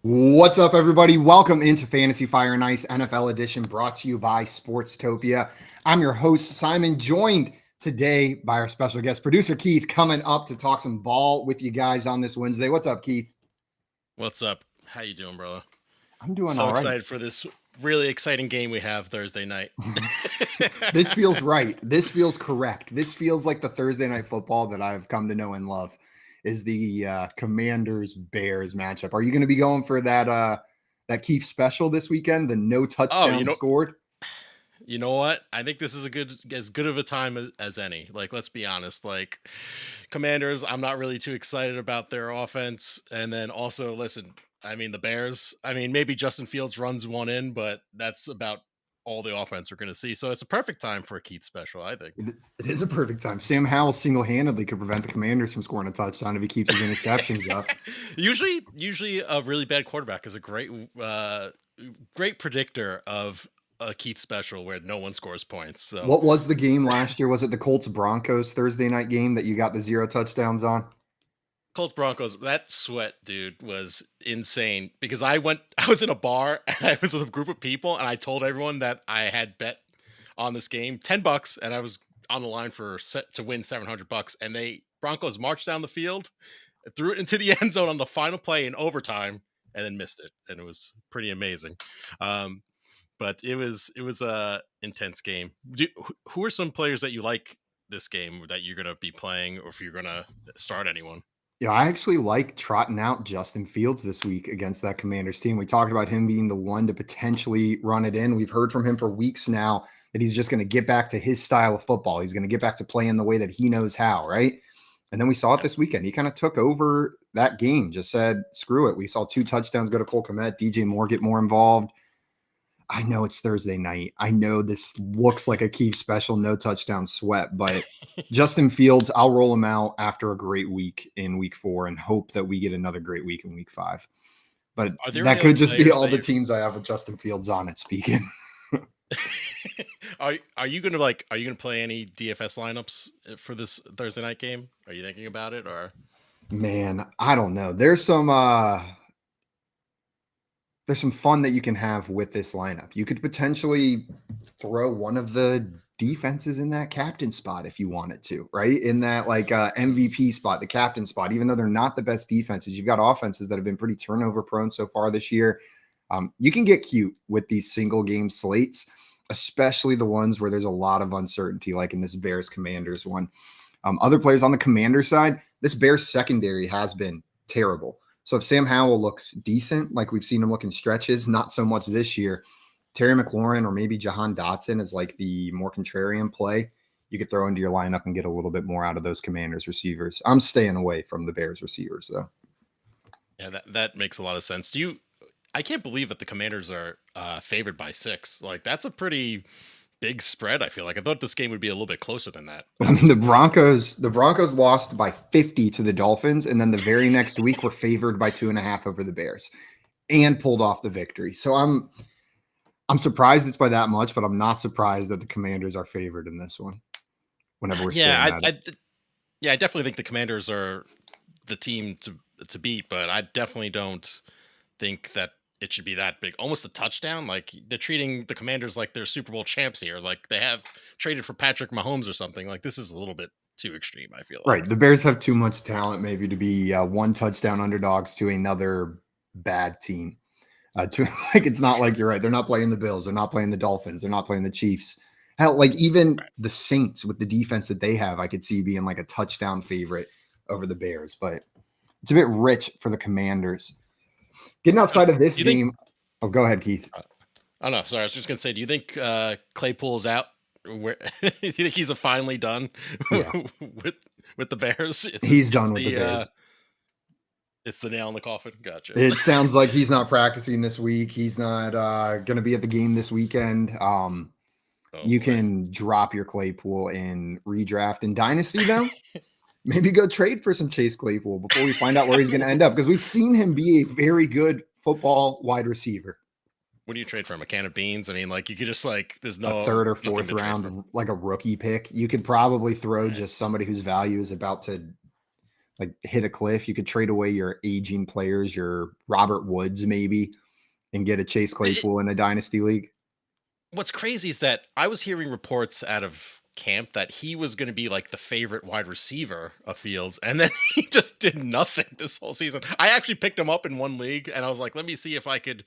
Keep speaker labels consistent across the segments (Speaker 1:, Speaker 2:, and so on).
Speaker 1: What's up, everybody? Welcome into Fantasy Fire and Ice NFL edition, brought to you by Sportstopia. I'm your host, Simon, joined today by our special guest, producer Keith, coming up to talk some ball with you guys on this Wednesday. What's up, Keith?
Speaker 2: What's up? How you doing, brother?
Speaker 1: I'm doing
Speaker 2: So
Speaker 1: all right.
Speaker 2: excited for this really exciting game we have Thursday night.
Speaker 1: This feels right. This feels correct. This feels like the Thursday night football that I've come to know and love. Is the Commanders Bears matchup? Are you going to be going for that Keith special this weekend? The no
Speaker 2: Oh,
Speaker 1: touchdown scored.
Speaker 2: you know what? I think this is as good of a time as any. Like, let's be honest. Like, Commanders, I'm not really too excited about their offense. And then also, listen, I mean, the Bears. I mean, maybe Justin Fields runs one in, but that's about all the offense we're going to see. So it's a perfect time for a Keith special, I think.
Speaker 1: It is a perfect time. Sam Howell single-handedly could prevent the Commanders from scoring a touchdown if he keeps his interceptions up.
Speaker 2: Usually, a really bad quarterback is a great predictor of a Keith special where no one scores points. So,
Speaker 1: What was the game last year? Was it the Colts Broncos Thursday night game that you got the 0 touchdowns on?
Speaker 2: Colts Broncos, that sweat, dude, was insane because I was in a bar and I was with a group of people and I told everyone that I had bet on this game $10 and I was on the line to win $700 and Broncos marched down the field, threw it into the end zone on the final play in overtime and then missed it, and it was pretty amazing. But it was a intense game. Who are some players that you like this game that you're gonna be playing, or if you're gonna start anyone?
Speaker 1: Yeah, I actually like trotting out Justin Fields this week against that Commanders team. We talked about him being the one to potentially run it in. We've heard from him for weeks now that he's just going to get back to his style of football. He's going to get back to playing the way that he knows how, right? And then we saw it this weekend. He kind of took over that game, just said, screw it. We saw 2 touchdowns go to Cole Kmet, DJ Moore get more involved. I know it's Thursday night. I know this looks like a Keith special, no touchdown sweat, but Justin Fields, I'll roll him out after a great week in week 4 and hope that we get another great week in week 5. But that could just be all the teams I have with Justin Fields on it speaking.
Speaker 2: Are you gonna play any DFS lineups for this Thursday night game? Are you thinking about it, or?
Speaker 1: Man, I don't know. There's some fun that you can have with this lineup. You could potentially throw one of the defenses in that captain spot if you wanted to, right? In that MVP spot, the captain spot, even though they're not the best defenses, you've got offenses that have been pretty turnover prone so far this year. You can get cute with these single game slates, especially the ones where there's a lot of uncertainty, like in this Bears Commanders one. Other players on the Commander side, this Bears secondary has been terrible. So if Sam Howell looks decent, like we've seen him look in stretches, not so much this year, Terry McLaurin or maybe Jahan Dotson is like the more contrarian play you could throw into your lineup and get a little bit more out of those Commanders receivers. I'm staying away from the Bears receivers, though.
Speaker 2: Yeah, that makes a lot of sense. I can't believe that the Commanders are favored by 6. Like, that's a pretty big spread. I feel like I thought this game would be a little bit closer than that.
Speaker 1: I mean, the Broncos lost by 50 to the Dolphins, and then the very next week were favored by 2.5 over the Bears and pulled off the victory. So I'm surprised it's by that much, but I'm not surprised that the Commanders are favored in this one. Whenever we're
Speaker 2: I definitely think the Commanders are the team to beat, but I definitely don't think that it should be that big. Almost a touchdown. Like, they're treating the Commanders like they're Super Bowl champs here. Like, they have traded for Patrick Mahomes or something. Like, this is a little bit too extreme, I feel like.
Speaker 1: Right. The Bears have too much talent maybe to be 1 touchdown underdogs to another bad team. It's not like, you're right, they're not playing the Bills, they're not playing the Dolphins, they're not playing the Chiefs. Hell, like even the Saints with the defense that they have, I could see being like a touchdown favorite over the Bears, but it's a bit rich for the Commanders. Getting outside of this game. Go ahead, Keith.
Speaker 2: Oh no, sorry. I was just gonna say, do you think Claypool's out? Do you think he's finally done with the Bears?
Speaker 1: He's done with the Bears.
Speaker 2: It's the nail in the coffin. Gotcha.
Speaker 1: It sounds like he's not practicing this week. He's not going to be at the game this weekend. You can drop your Claypool in redraft and Dynasty, though. Maybe go trade for some Chase Claypool before we find out where he's going to end up, because we've seen him be a very good football wide receiver.
Speaker 2: What do you trade for him? A can of beans? I mean, like, you could just there's no
Speaker 1: a 3rd or 4th round, like a rookie pick. You could probably throw just somebody whose value is about to like hit a cliff. You could trade away your aging players, your Robert Woods maybe, and get a Chase Claypool in a dynasty league.
Speaker 2: What's crazy is that I was hearing reports out of camp that he was going to be like the favorite wide receiver of Fields, and then he just did nothing this whole season. I actually picked him up in one league, and I was like, let me see if I could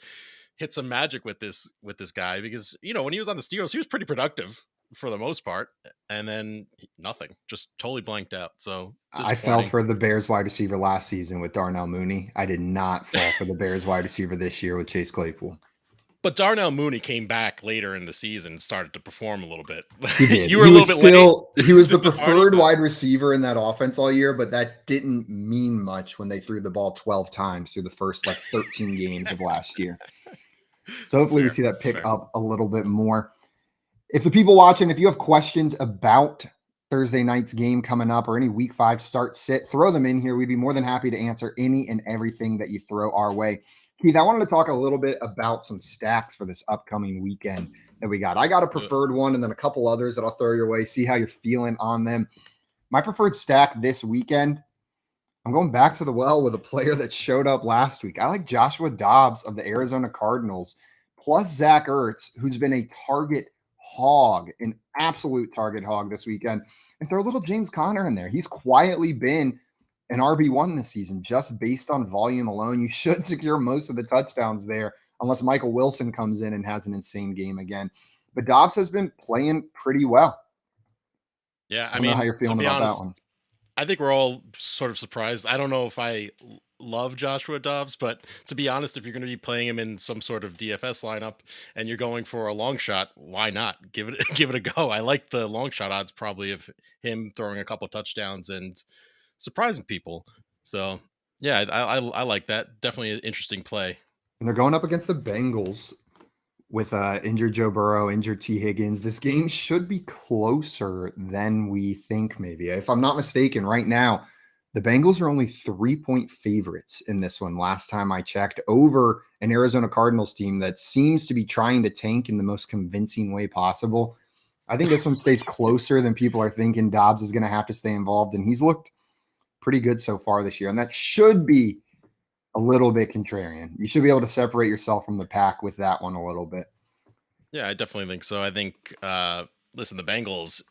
Speaker 2: hit some magic with this guy, because when he was on the Steelers, he was pretty productive for the most part, and then nothing, just totally blanked out. So
Speaker 1: I fell for the Bears wide receiver last season with Darnell Mooney. I did not fall for the Bears wide receiver this year with Chase Claypool.
Speaker 2: But Darnell Mooney came back later in the season, started to perform a little bit.
Speaker 1: He did.
Speaker 2: You were a little bit late.
Speaker 1: He was the preferred wide receiver in that offense all year, but that didn't mean much when they threw the ball 12 times through the first 13 games of last year. So hopefully we see that pick up a little bit more. If the people watching, if you have questions about Thursday night's game coming up or any week 5 start sit, throw them in here. We'd be more than happy to answer any and everything that you throw our way. Keith, I wanted to talk a little bit about some stacks for this upcoming weekend that we got. I got a preferred one and then a couple others that I'll throw your way, see how you're feeling on them. My preferred stack this weekend, I'm going back to the well with a player that showed up last week. I like Joshua Dobbs of the Arizona Cardinals, plus Zach Ertz, who's been a target hog, an absolute target hog this weekend. And throw a little James Conner in there. He's quietly been an RB1 this season, just based on volume alone. You should secure most of the touchdowns there, unless Michael Wilson comes in and has an insane game again. But Dobbs has been playing pretty well.
Speaker 2: Yeah,
Speaker 1: I mean, know how you're feeling about that one.
Speaker 2: I think we're all sort of surprised. I don't know if I love Joshua Dobbs, but to be honest, if you're going to be playing him in some sort of DFS lineup and you're going for a long shot, why not give it a go? I like the long shot odds probably of him throwing a couple touchdowns and surprising people. So yeah, I like that. Definitely an interesting play.
Speaker 1: And they're going up against the Bengals with injured Joe Burrow, injured T. Higgins. This game should be closer than we think, maybe. If I'm not mistaken, right now, the Bengals are only 3-point favorites in this one. Last time I checked, over an Arizona Cardinals team that seems to be trying to tank in the most convincing way possible. I think this one stays closer than people are thinking. Dobbs is going to have to stay involved, and he's looked pretty good so far this year. And that should be a little bit contrarian. You should be able to separate yourself from the pack with that one a little bit.
Speaker 2: Yeah, I definitely think so. I think, listen, the Bengals,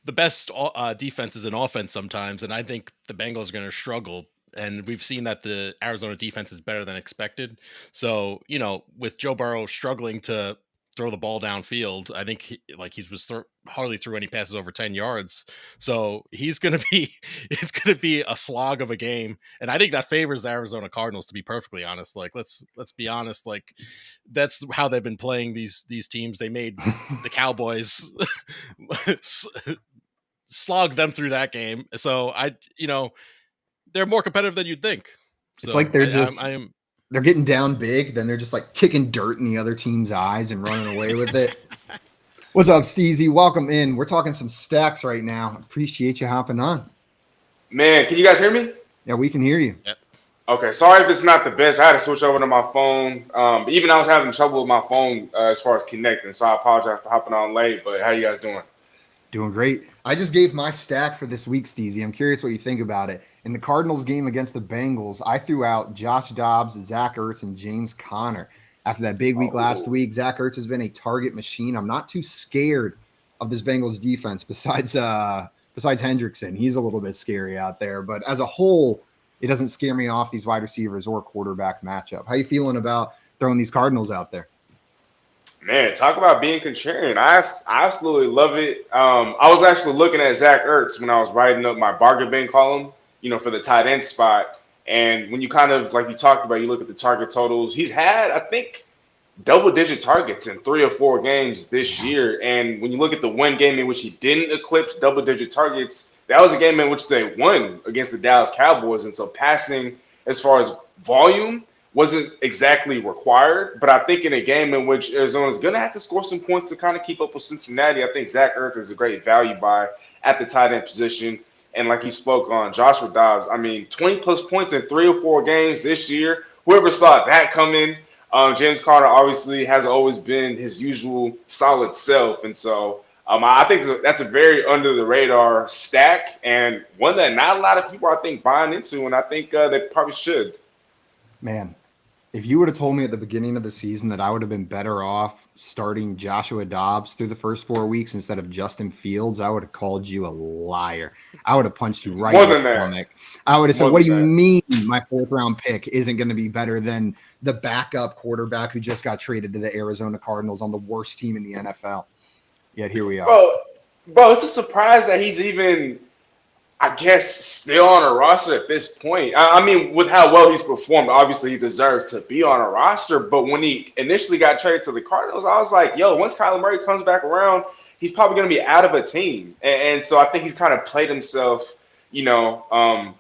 Speaker 2: the best defense is an offense sometimes, and I think the Bengals are going to struggle. And we've seen that the Arizona defense is better than expected. So, with Joe Burrow struggling to throw the ball downfield, I think hardly threw any passes over 10 yards. So it's going to be a slog of a game. And I think that favors the Arizona Cardinals, to be perfectly honest. Like, let's be honest. Like, that's how they've been playing these teams. They made the Cowboys slog them through that game. So they're more competitive than you'd think.
Speaker 1: It's like they're they're getting down big, then they're just like kicking dirt in the other team's eyes and running away with it. What's up, Steezy? Welcome in. We're talking some stacks right now. Appreciate you hopping on.
Speaker 3: Man, can you guys hear me?
Speaker 1: Yeah, we can hear you.
Speaker 2: Yep.
Speaker 3: Okay, sorry if it's not the best. I had to switch over to my phone. Even I was having trouble with my phone as far as connecting, so I apologize for hopping on late. But how you guys doing?
Speaker 1: Doing great. I just gave my stack for this week, Steezy. I'm curious what you think about it. In the Cardinals game against the Bengals, I threw out Josh Dobbs, Zach Ertz, and James Conner. After that big week last week, Zach Ertz has been a target machine. I'm not too scared of this Bengals defense besides Hendrickson. He's a little bit scary out there. But as a whole, it doesn't scare me off these wide receivers or quarterback matchup. How you feeling about throwing these Cardinals out there?
Speaker 3: Man, talk about being contrarian. I absolutely love it. I was actually looking at Zach Ertz when I was writing up my bargain bin column, for the tight end spot. And when you kind of, like you talked about, you look at the target totals, he's had, I think, double-digit targets in 3 or 4 games this year. And when you look at the one game in which he didn't eclipse double-digit targets, that was a game in which they won against the Dallas Cowboys. And so passing, as far as volume, wasn't exactly required, but I think in a game in which Arizona's going to have to score some points to kind of keep up with Cincinnati, I think Zach Ertz is a great value buy at the tight end position. And like you spoke on, Joshua Dobbs, 20-plus points in 3 or 4 games this year. Whoever saw that coming? James Conner obviously has always been his usual solid self, and so I think that's a very under the radar stack and one that not a lot of people I think buying into, and I think they probably should.
Speaker 1: Man, if you would have told me at the beginning of the season that I would have been better off starting Joshua Dobbs through the first 4 weeks instead of Justin Fields, I would have called you a liar. I would have punched you right in the stomach. I would have said, what do you mean my 4th round pick isn't going to be better than the backup quarterback who just got traded to the Arizona Cardinals on the worst team in the NFL? Yet here we are.
Speaker 3: Bro, it's a surprise that he's even, I guess, still on a roster at this point. I mean, with how well he's performed, obviously he deserves to be on a roster. But when he initially got traded to the Cardinals, I was like, yo, once Kyler Murray comes back around, he's probably going to be out of a team. And so I think he's kind of played himself, into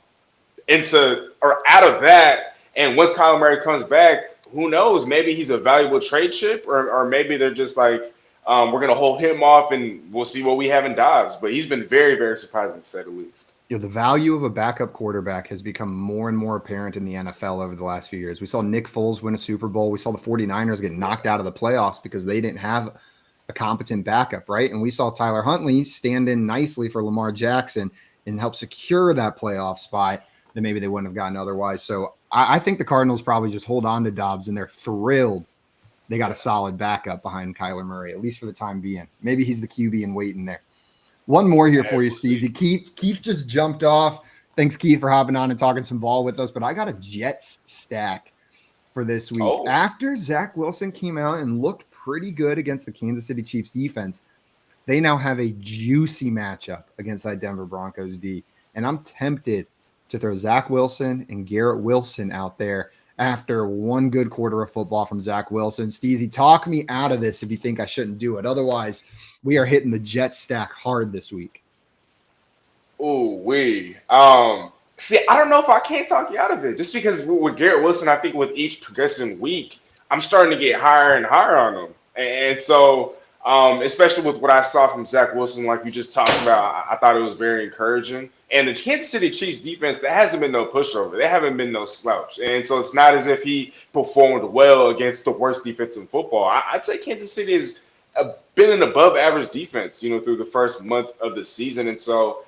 Speaker 3: or out of that. And once Kyler Murray comes back, who knows? Maybe he's a valuable trade chip, or maybe they're just like, we're going to hold him off and we'll see what we have in Dobbs. But he's been very, very surprising, to say the least.
Speaker 1: The value of a backup quarterback has become more and more apparent in the NFL over the last few years. We saw Nick Foles win a Super Bowl. We saw the 49ers get knocked out of the playoffs because they didn't have a competent backup, right? And we saw Tyler Huntley stand in nicely for Lamar Jackson and help secure that playoff spot that maybe they wouldn't have gotten otherwise. So I think the Cardinals probably just hold on to Dobbs, and they're thrilled they got a solid backup behind Kyler Murray, at least for the time being. Maybe he's the QB and waiting there. One more here for you, Steezy. Keith just jumped off. Thanks, Keith, for hopping on and talking some ball with us. But I got a Jets stack for this week.
Speaker 3: Oh.
Speaker 1: After Zach Wilson came out and looked pretty good against the Kansas City Chiefs defense, they now have a juicy matchup against that Denver Broncos D. And I'm tempted to throw Zach Wilson and Garrett Wilson out there after one good quarter of football from Zach Wilson. Steezy, talk me out of this if you think I shouldn't do it. Otherwise, we are hitting the Jet stack hard this week.
Speaker 3: Ooh, see, I don't know if I can't talk you out of it. Just because with Garrett Wilson, I think with each progressing week, I'm starting to get higher and higher on him. And so, especially with what I saw from Zach Wilson, like you just talked about, I thought it was very encouraging. And the Kansas City Chiefs defense, that hasn't been no pushover. They haven't been no slouch. And so it's not as if he performed well against the worst defense in football. I'd say Kansas City has been an above average defense, through the first month of the season. And so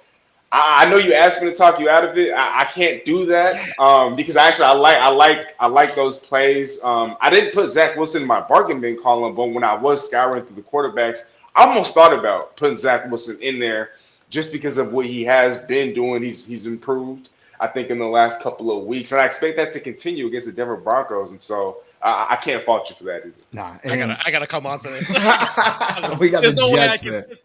Speaker 3: I know you asked me to talk you out of it. I can't do that because actually I like those plays. I didn't put Zach Wilson in my bargain bin column, but when I was scouring through the quarterbacks, I almost thought about putting Zach Wilson in there just because of what he has been doing. He's improved, I think, in the last couple of weeks, and I expect that to continue against the Denver Broncos. And so I can't fault you for that either.
Speaker 1: Nah,
Speaker 2: I gotta come on for this.
Speaker 1: we got
Speaker 2: There's
Speaker 1: the
Speaker 2: no way I
Speaker 1: Jets
Speaker 2: can.
Speaker 1: fit.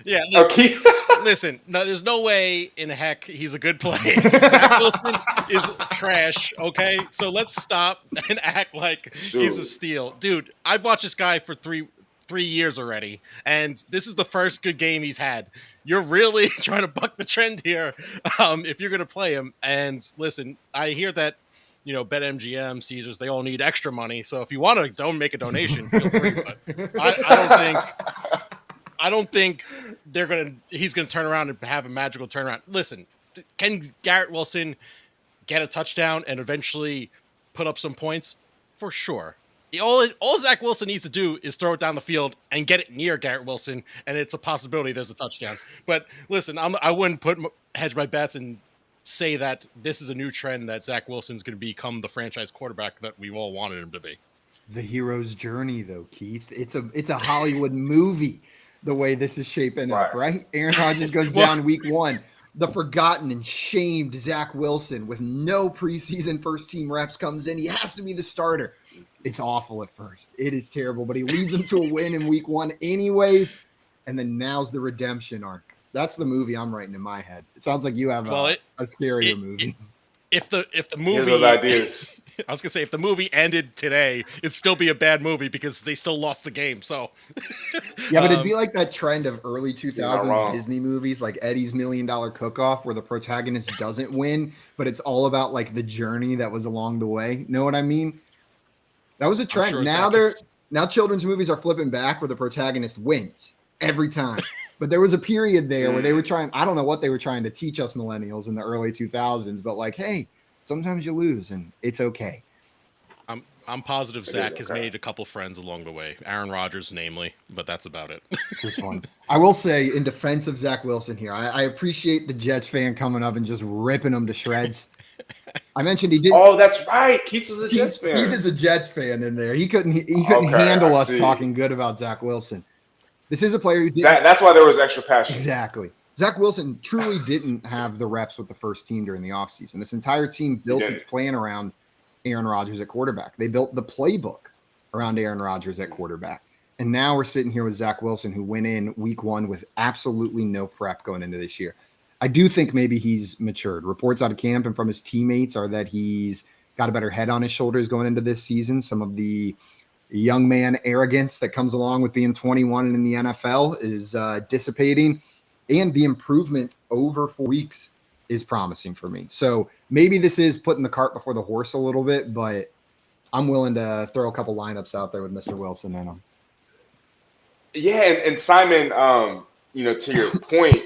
Speaker 2: Yeah,
Speaker 3: Okay.
Speaker 2: listen. No, there's no way in heck he's a good player. Zach Wilson is trash. Okay, so let's stop and act like he's a steal, dude. I've watched this guy for three years already, and this is the first good game he's had. You're really trying to buck the trend here if you're going to play him. And listen, I hear that BetMGM, Caesars, they all need extra money. So if you want to don't make a donation, feel free. But I don't think he's gonna turn around and have a magical turnaround. Listen, can Garrett Wilson get a touchdown and eventually put up some points? For sure. All Zach Wilson needs to do is throw it down the field and get it near Garrett Wilson, and it's a possibility there's a touchdown. But listen, I wouldn't hedge my bets and say that this is a new trend that Zach Wilson's going to become the franchise quarterback that we all wanted him to be.
Speaker 1: The hero's journey, though, Keith. It's a Hollywood movie. The way this is shaping up, right? Aaron Rodgers goes down week 1. The forgotten and shamed Zach Wilson with no preseason first-team reps comes in. He has to be the starter. It's awful at first. It is terrible, but he leads them to a win in week 1 anyways, and then now's the redemption arc. That's the movie I'm writing in my head. It sounds like you have a scarier movie.
Speaker 2: If the movie...
Speaker 3: Here's those ideas.
Speaker 2: I was going to say, if the movie ended today, it'd still be a bad movie because they still lost the game. So,
Speaker 1: yeah, but it'd be like that trend of early 2000s Disney movies, like Eddie's $1 Million Cook-Off, where the protagonist doesn't win, but it's all about like the journey that was along the way. Know what I mean? That was a trend.
Speaker 2: Sure
Speaker 1: now children's movies are flipping back where the protagonist wins every time. But there was a period there where they were trying, I don't know what they were trying to teach us millennials in the early 2000s, but like, hey, sometimes you lose and it's okay.
Speaker 2: I'm positive
Speaker 3: It is
Speaker 2: Zach has
Speaker 3: okay.
Speaker 2: made a couple friends along the way. Aaron Rodgers, namely, but that's about it.
Speaker 1: Just one. I will say, in defense of Zach Wilson here, I appreciate the Jets fan coming up and just ripping him to shreds. I mentioned he didn't.
Speaker 3: Oh, that's right. Keith is a
Speaker 1: Keith
Speaker 3: Jets fan.
Speaker 1: is a Jets fan in there. He couldn't
Speaker 3: Okay,
Speaker 1: handle
Speaker 3: I
Speaker 1: us
Speaker 3: see.
Speaker 1: talking good about Zach Wilson. This is a player who did
Speaker 3: That's why there was extra passion.
Speaker 1: exactly. Zach Wilson truly didn't have the reps with the first team during the offseason. This entire team built its plan around Aaron Rodgers at quarterback. They built the playbook around Aaron Rodgers at quarterback. And now we're sitting here with Zach Wilson, who went in week one with absolutely no prep going into this year. I do think maybe he's matured. Reports out of camp and from his teammates are that he's got a better head on his shoulders going into this season. Some of the young man arrogance that comes along with being 21 in the NFL is dissipating, and the improvement over 4 weeks is promising for me. So maybe this is putting the cart before the horse a little bit, but I'm willing to throw a couple lineups out there with Mr. Wilson in them.
Speaker 3: Yeah, and Simon, to your point,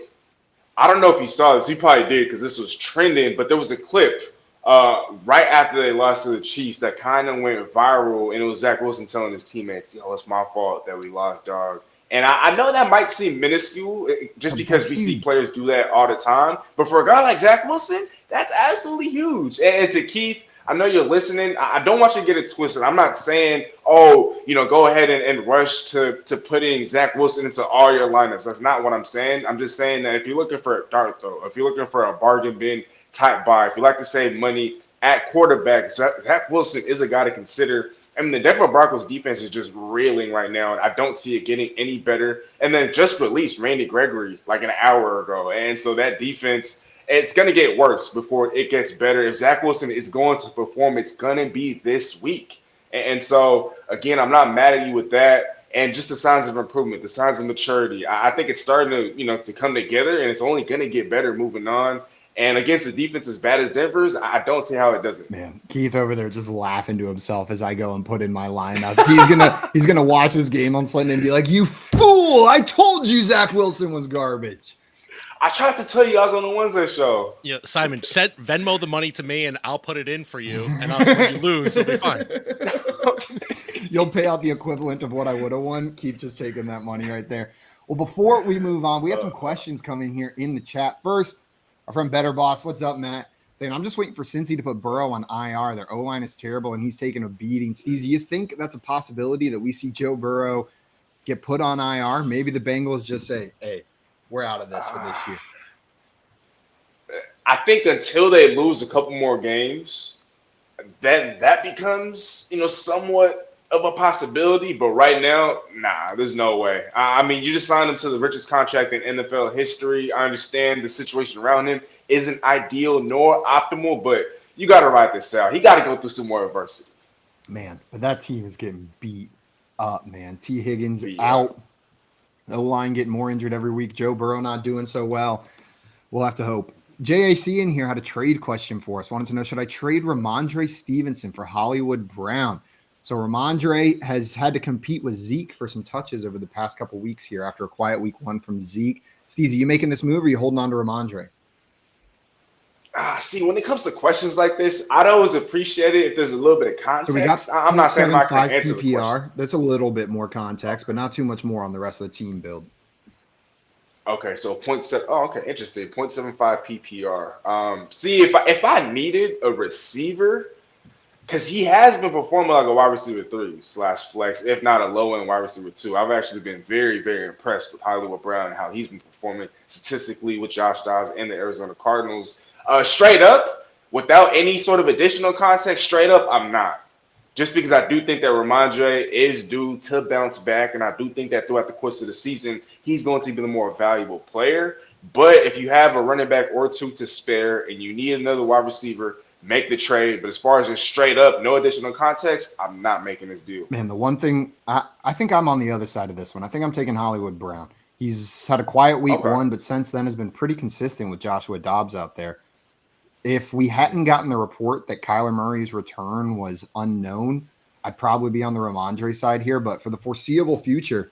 Speaker 3: I don't know if you saw this. You probably did because this was trending, but there was a clip right after they lost to the Chiefs that kind of went viral, and it was Zach Wilson telling his teammates, "Yo, it's my fault that we lost, dog." And I know that might seem minuscule just because we see players do that all the time, but for a guy like Zach Wilson, that's absolutely huge. And to Keith, I know you're listening. I don't want you to get it twisted. I'm not saying, go ahead and rush to putting Zach Wilson into all your lineups. That's not what I'm saying. I'm just saying that if you're looking for a dart throw, if you're looking for a bargain bin type buy, if you like to save money at quarterback, Zach Wilson is a guy to consider. I mean, the Denver Broncos defense is just reeling right now, and I don't see it getting any better. And then just released Randy Gregory like an hour ago. And so that defense, it's going to get worse before it gets better. If Zach Wilson is going to perform, it's going to be this week. And so, again, I'm not mad at you with that. And just the signs of improvement, the signs of maturity. I think it's starting to come together, and it's only going to get better moving on. And against a defense as bad as Denver's, I don't see how it doesn't.
Speaker 1: Man, Keith over there just laughing to himself as I go and put in my lineups. He's gonna watch his game on Sunday and be like, "You fool! I told you Zach Wilson was garbage."
Speaker 3: I tried to tell you I was on the Wednesday show.
Speaker 2: Yeah, Simon, set Venmo the money to me, and I'll put it in for you. And when you lose, it'll be fine.
Speaker 1: You'll pay out the equivalent of what I would have won. Keith just taking that money right there. Well, before we move on, we had some questions coming here in the chat. First, our friend Better Boss, what's up, Matt? Saying, I'm just waiting for Cincy to put Burrow on IR. Their O-line is terrible, and he's taking a beating. Steezy, you think that's a possibility that we see Joe Burrow get put on IR? Maybe the Bengals just say, hey, we're out of this for this year.
Speaker 3: I think until they lose a couple more games, then that becomes, somewhat of a possibility. But right now, nah, there's no way. I mean, you just signed him to the richest contract in NFL history. I understand the situation around him isn't ideal nor optimal, but you got to ride this out. He got to go through some more adversity.
Speaker 1: Man, but that team is getting beat up, man. T. Higgins out. O-line getting more injured every week. Joe Burrow not doing so well. We'll have to hope. JAC in here had a trade question for us. Wanted to know, should I trade Ramondre Stevenson for Hollywood Brown? So Ramondre has had to compete with Zeke for some touches over the past couple weeks here after a quiet week one from Zeke. Steezy, you making this move or are you holding on to Ramondre?
Speaker 3: See, when it comes to questions like this, I'd always appreciate it if there's a little bit of context.
Speaker 1: So we got
Speaker 3: I'm not saying I can answer
Speaker 1: PPR.
Speaker 3: the question.
Speaker 1: That's a little bit more context, but not too much more on the rest of the team build.
Speaker 3: Okay, so 0.7. Oh, okay, interesting. 0.75 PPR. See, if I needed a receiver, because he has been performing like a wide receiver 3/flex, if not a low end wide receiver 2. I've actually been very, very impressed with Hollywood Brown and how he's been performing statistically with Josh Dobbs and the Arizona Cardinals. Straight up, without any sort of additional context, straight up, I'm not. Just because I do think that Ramondre is due to bounce back, and I do think that throughout the course of the season, he's going to be the more valuable player. But if you have a running back or two to spare and you need another wide receiver, make the trade. But as far as just straight up, no additional context, I'm not making this deal.
Speaker 1: Man, the one thing, I think I'm on the other side of this one. I think I'm taking Hollywood Brown. He's had a quiet week one, but since then has been pretty consistent with Joshua Dobbs out there. If we hadn't gotten the report that Kyler Murray's return was unknown, I'd probably be on the Ramondre side here. But for the foreseeable future,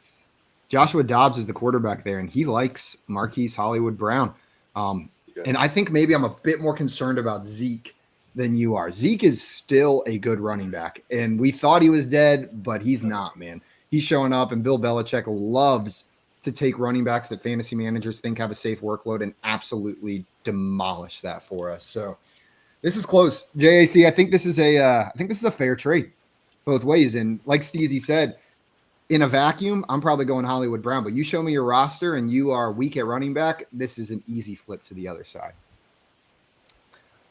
Speaker 1: Joshua Dobbs is the quarterback there, and he likes Marquise Hollywood Brown. And I think maybe I'm a bit more concerned about Zeke than you are. Zeke is still a good running back, and we thought he was dead, but he's not, man. He's showing up, and Bill Belichick loves to take running backs that fantasy managers think have a safe workload and absolutely demolish that for us. So this is close. JAC, I think this is a fair trade both ways. And like Steezy said, in a vacuum, I'm probably going Hollywood Brown, but you show me your roster and you are weak at running back, this is an easy flip to the other side.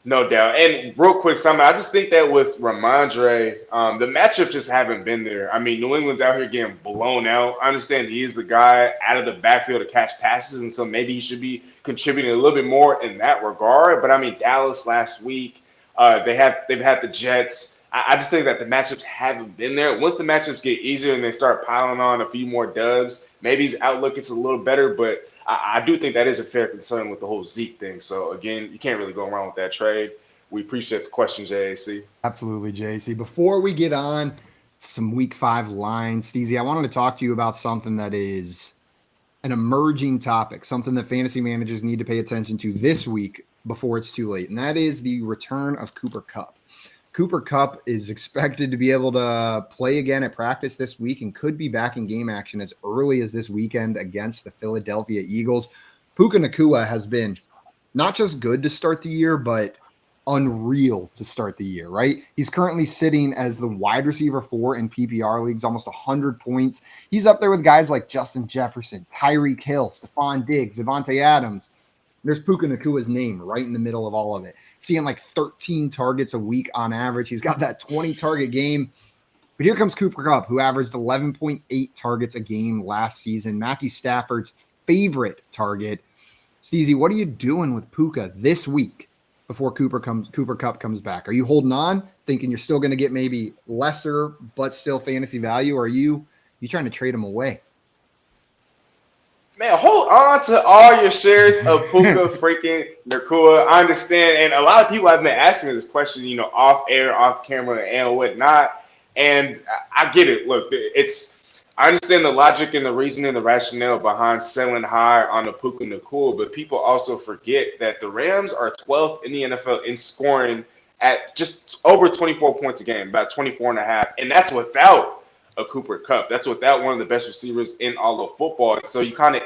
Speaker 3: No doubt. And real quick, Simon, I just think that with Ramondre, the matchup just haven't been there. I mean, New England's out here getting blown out. I understand he is the guy out of the backfield to catch passes, and so maybe he should be contributing a little bit more in that regard. But I mean, Dallas last week, they've had the Jets. I just think that the matchups haven't been there. Once the matchups get easier and they start piling on a few more dubs, maybe his outlook gets a little better, but I do think that is a fair concern with the whole Zeke thing. So, again, you can't really go wrong with that trade. We appreciate the question, JAC.
Speaker 1: Absolutely, JAC. Before we get on some week 5 lines, Steezy, I wanted to talk to you about something that is an emerging topic, something that fantasy managers need to pay attention to this week before it's too late, and that is the return of Cooper Kupp. Cooper Kupp is expected to be able to play again at practice this week and could be back in game action as early as this weekend against the Philadelphia Eagles. Puka Nacua has been not just good to start the year, but unreal to start the year, right? He's currently sitting as the wide receiver 4 in PPR leagues, almost 100 points. He's up there with guys like Justin Jefferson, Tyreek Hill, Stephon Diggs, Devontae Adams. There's Puka Nacua's name right in the middle of all of it. Seeing like 13 targets a week on average. He's got that 20-target game. But here comes Cooper Kupp, who averaged 11.8 targets a game last season. Matthew Stafford's favorite target. Steezy, what are you doing with Puka this week before Cooper Kupp comes back? Are you holding on, thinking you're still going to get maybe lesser but still fantasy value? Or are you trying to trade him away?
Speaker 3: Man, hold on to all your shares of Puka freaking Nacua. I understand, and a lot of people have been asking me this question, off air, off camera, and whatnot. And I get it. Look, I understand the logic and the reasoning, the rationale behind selling high on the Puka Nacua, but people also forget that the Rams are 12th in the NFL in scoring at just over 24 points a game, about 24 and a half, and that's without a Cooper Kupp. That's without one of the best receivers in all of football. So you kind of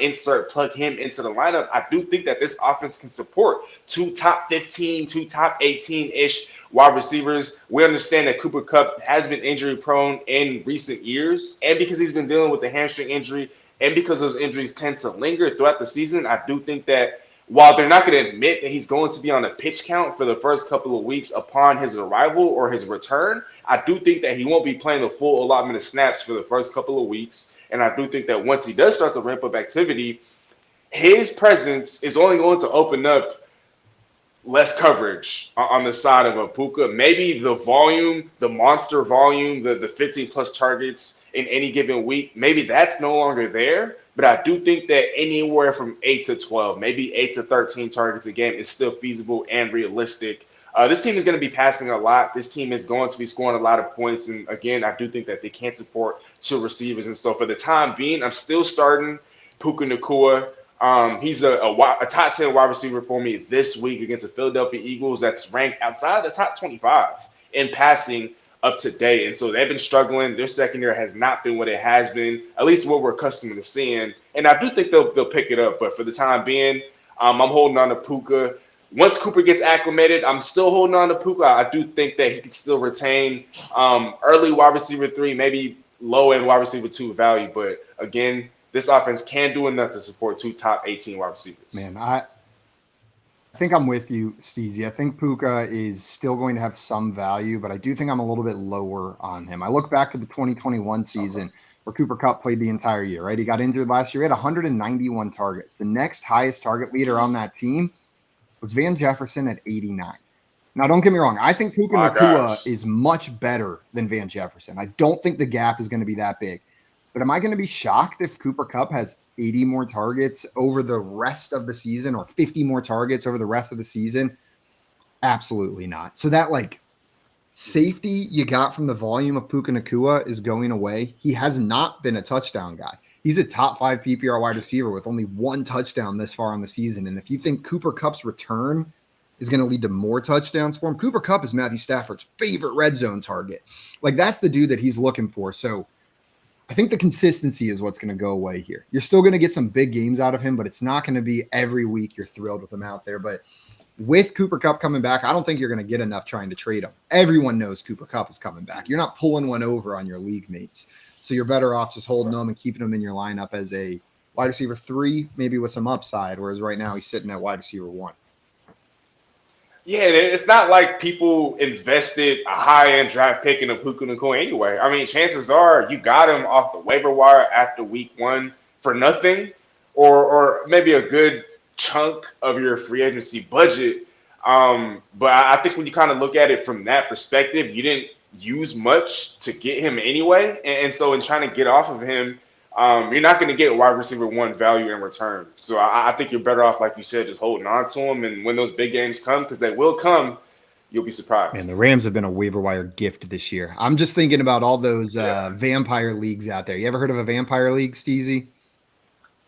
Speaker 3: plug him into the lineup. I do think that this offense can support 2 top 15, 2 top 18-ish wide receivers. We understand that Cooper Kupp has been injury prone in recent years, and because he's been dealing with the hamstring injury, and because those injuries tend to linger throughout the season, I do think that while they're not going to admit that he's going to be on a pitch count for the first couple of weeks upon his arrival or his return, I do think that he won't be playing the full allotment of snaps for the first couple of weeks. And I do think that once he does start to ramp up activity, his presence is only going to open up less coverage on the side of a Puka. Maybe the volume, the monster volume, the 15-plus targets in any given week, maybe that's no longer there. But I do think that anywhere from 8 to 12, maybe 8 to 13 targets a game is still feasible and realistic. This team is going to be passing a lot. This team is going to be scoring a lot of points. And, again, I do think that they can't support 2 receivers. And so for the time being, I'm still starting Puka Nacua. He's a top 10 wide receiver for me this week against the Philadelphia Eagles that's ranked outside the top 25 in passing up to date. And so they've been struggling. Their secondary has not been what it has been, at least what we're accustomed to seeing. And I do think they'll pick it up. But for the time being, I'm holding on to Puka. Once Cooper gets acclimated, I'm still holding on to Puka. I do think that he can still retain early wide receiver 3, maybe low-end wide receiver 2 value. But, again, this offense can do enough to support 2 top 18 wide receivers.
Speaker 1: Man, I think I'm with you, Steezy. I think Puka is still going to have some value, but I do think I'm a little bit lower on him. I look back to the 2021 season where Cooper Kupp played the entire year, right? He got injured last year. He had 191 targets. The next highest target leader on that team was Van Jefferson at 89. Now, don't get me wrong. I think Puka Nacua is much better than Van Jefferson. I don't think the gap is going to be that big. But am I going to be shocked if Cooper Kupp has 80 more targets over the rest of the season or 50 more targets over the rest of the season? Absolutely not. So that safety you got from the volume of Puka Nacua is going away. He has not been a touchdown guy. He's a top 5 PPR wide receiver with only 1 touchdown this far on the season. And if you think Cooper Kupp's return is going to lead to more touchdowns for him. Cooper Kupp is Matthew Stafford's favorite red zone target. Like, that's the dude that he's looking for. So I think the consistency is what's going to go away here. You're still going to get some big games out of him, but it's not going to be every week you're thrilled with him out there. But with Cooper Kupp coming back, I don't think you're going to get enough trying to trade him. Everyone knows Cooper Kupp is coming back. You're not pulling one over on your league mates. So you're better off just holding him and keeping him in your lineup as a wide receiver 3, maybe with some upside, whereas right now he's sitting at wide receiver 1.
Speaker 3: Yeah, it's not like people invested a high-end draft pick in a Puka Nacua anyway. I mean, chances are you got him off the waiver wire after week 1 for nothing, or maybe a good chunk of your free agency budget. But I think when you kind of look at it from that perspective, you didn't use much to get him anyway. And so in trying to get off of him, you're not going to get wide receiver 1 value in return. So I think you're better off, like you said, just holding on to him. And when those big games come, because they will come, you'll be surprised.
Speaker 1: Man, the Rams have been a waiver wire gift this year. I'm just thinking about all those vampire leagues out there. You ever heard of a vampire league, Steezy?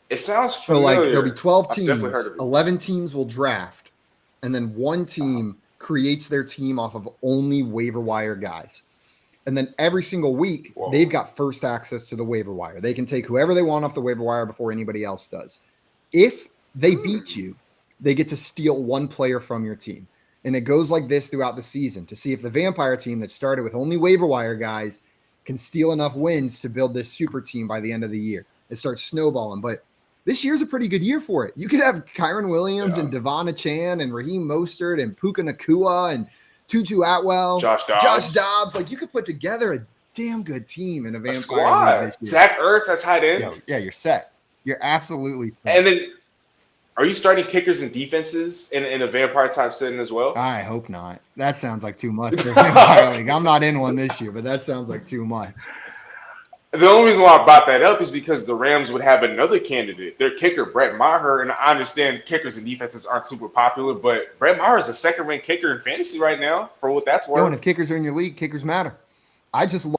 Speaker 3: It sounds
Speaker 1: So,
Speaker 3: familiar.
Speaker 1: like, there'll be 12
Speaker 3: I've definitely
Speaker 1: teams.
Speaker 3: heard of it.
Speaker 1: 11 teams will draft, and then one team creates their team off of only waiver wire guys. And then every single week, they've got first access to the waiver wire. They can take whoever they want off the waiver wire before anybody else does. If they beat you, they get to steal one player from your team. And it goes like this throughout the season to see if the vampire team that started with only waiver wire guys can steal enough wins to build this super team by the end of the year. It starts snowballing. But this year's a pretty good year for it. You could have Kyron Williams and Devon Chan and Raheem Mostert and Puka Nacua and Tutu Atwell,
Speaker 3: Josh Dobbs.
Speaker 1: Like, you could put together a damn good team in a vampire
Speaker 3: squad.
Speaker 1: league this year.
Speaker 3: Zach Ertz at tight end.
Speaker 1: Yeah, you're set. You're absolutely set.
Speaker 3: And then, are you starting kickers and defenses in a vampire type setting as well?
Speaker 1: I hope not. That sounds like too much for a vampire league. I'm not in one this year, but that sounds like too much.
Speaker 3: The only reason why I brought that up is because the Rams would have another candidate, their kicker, Brett Maher. And I understand kickers and defenses aren't super popular, but Brett Maher is a second-ranked kicker in fantasy right now, for what that's worth.
Speaker 1: And if kickers are in your league, kickers matter. I just lost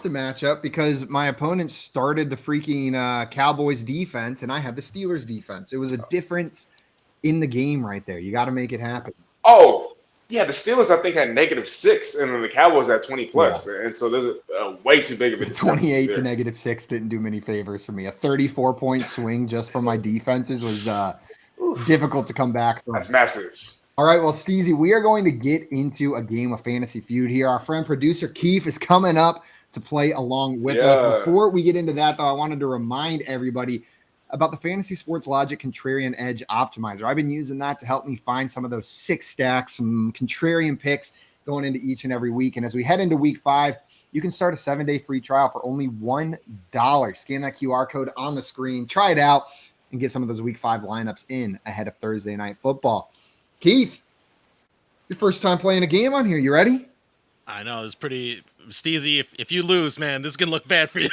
Speaker 1: a matchup because my opponent started the freaking Cowboys defense, and I had the Steelers defense. It was a difference in the game right there. You got to make it happen.
Speaker 3: Oh, yeah, the Steelers, I think, had -6, and then the Cowboys had 20+. Yeah. And so there's a way too big of a difference.
Speaker 1: 28 to -6 didn't do many favors for me. A 34-point swing just from my defenses was difficult to come back from.
Speaker 3: That's massive.
Speaker 1: All right, well, Steezy, we are going to get into a game of Fantasy Feud here. Our friend producer Keith is coming up to play along with us. Before we get into that, though, I wanted to remind everybody about the Fantasy Sports Logic Contrarian Edge Optimizer. I've been using that to help me find some of those 6 stacks, some contrarian picks going into each and every week. And as we head into week 5, you can start a 7-day free trial for only $1. Scan that QR code on the screen, try it out, and get some of those week 5 lineups in ahead of Thursday Night Football. Keith, your first time playing a game on here. You ready?
Speaker 2: I know, it's pretty Steezy. If you lose, man, this is gonna look bad for you.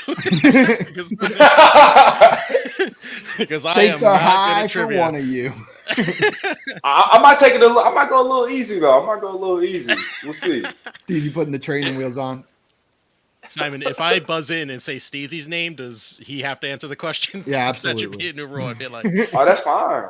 Speaker 2: Because I am
Speaker 1: are
Speaker 2: not
Speaker 1: high
Speaker 2: good at trivia.
Speaker 1: for one of you.
Speaker 3: I might take it I might go a little easy though. I might go a little easy. We'll see.
Speaker 1: Steezy putting the training wheels on.
Speaker 2: Simon, if I buzz in and say Steezy's name, does he have to answer the question?
Speaker 1: Yeah, absolutely.
Speaker 2: That should be a new rule, I feel like.
Speaker 3: Oh, that's fine.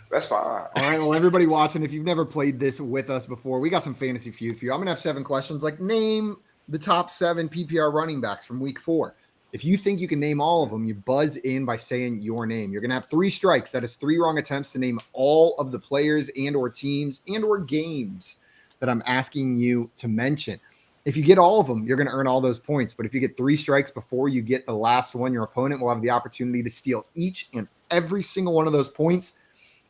Speaker 3: That's fine.
Speaker 1: All right, well, everybody watching, if you've never played this with us before, we got some Fantasy Feud for you. I'm going to have 7 questions, like name the top 7 PPR running backs from week 4. If you think you can name all of them, you buzz in by saying your name. You're going to have 3 strikes. That is 3 wrong attempts to name all of the players and or teams and or games that I'm asking you to mention. If you get all of them, you're going to earn all those points. But if you get 3 strikes before you get the last one, your opponent will have the opportunity to steal each and every single one of those points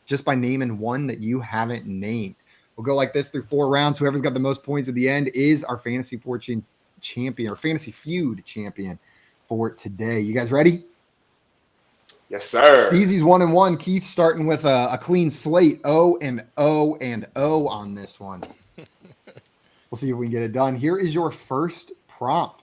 Speaker 1: just by naming one that you haven't named. We'll go like this through 4 rounds. Whoever's got the most points at the end is our Fantasy Fortune champion or Fantasy Feud champion for today. You guys ready?
Speaker 3: Yes, sir.
Speaker 1: Steezy's 1-1. Keith starting with a clean slate. 0-0 on this one. We'll see if we can get it done. Here is your first prompt.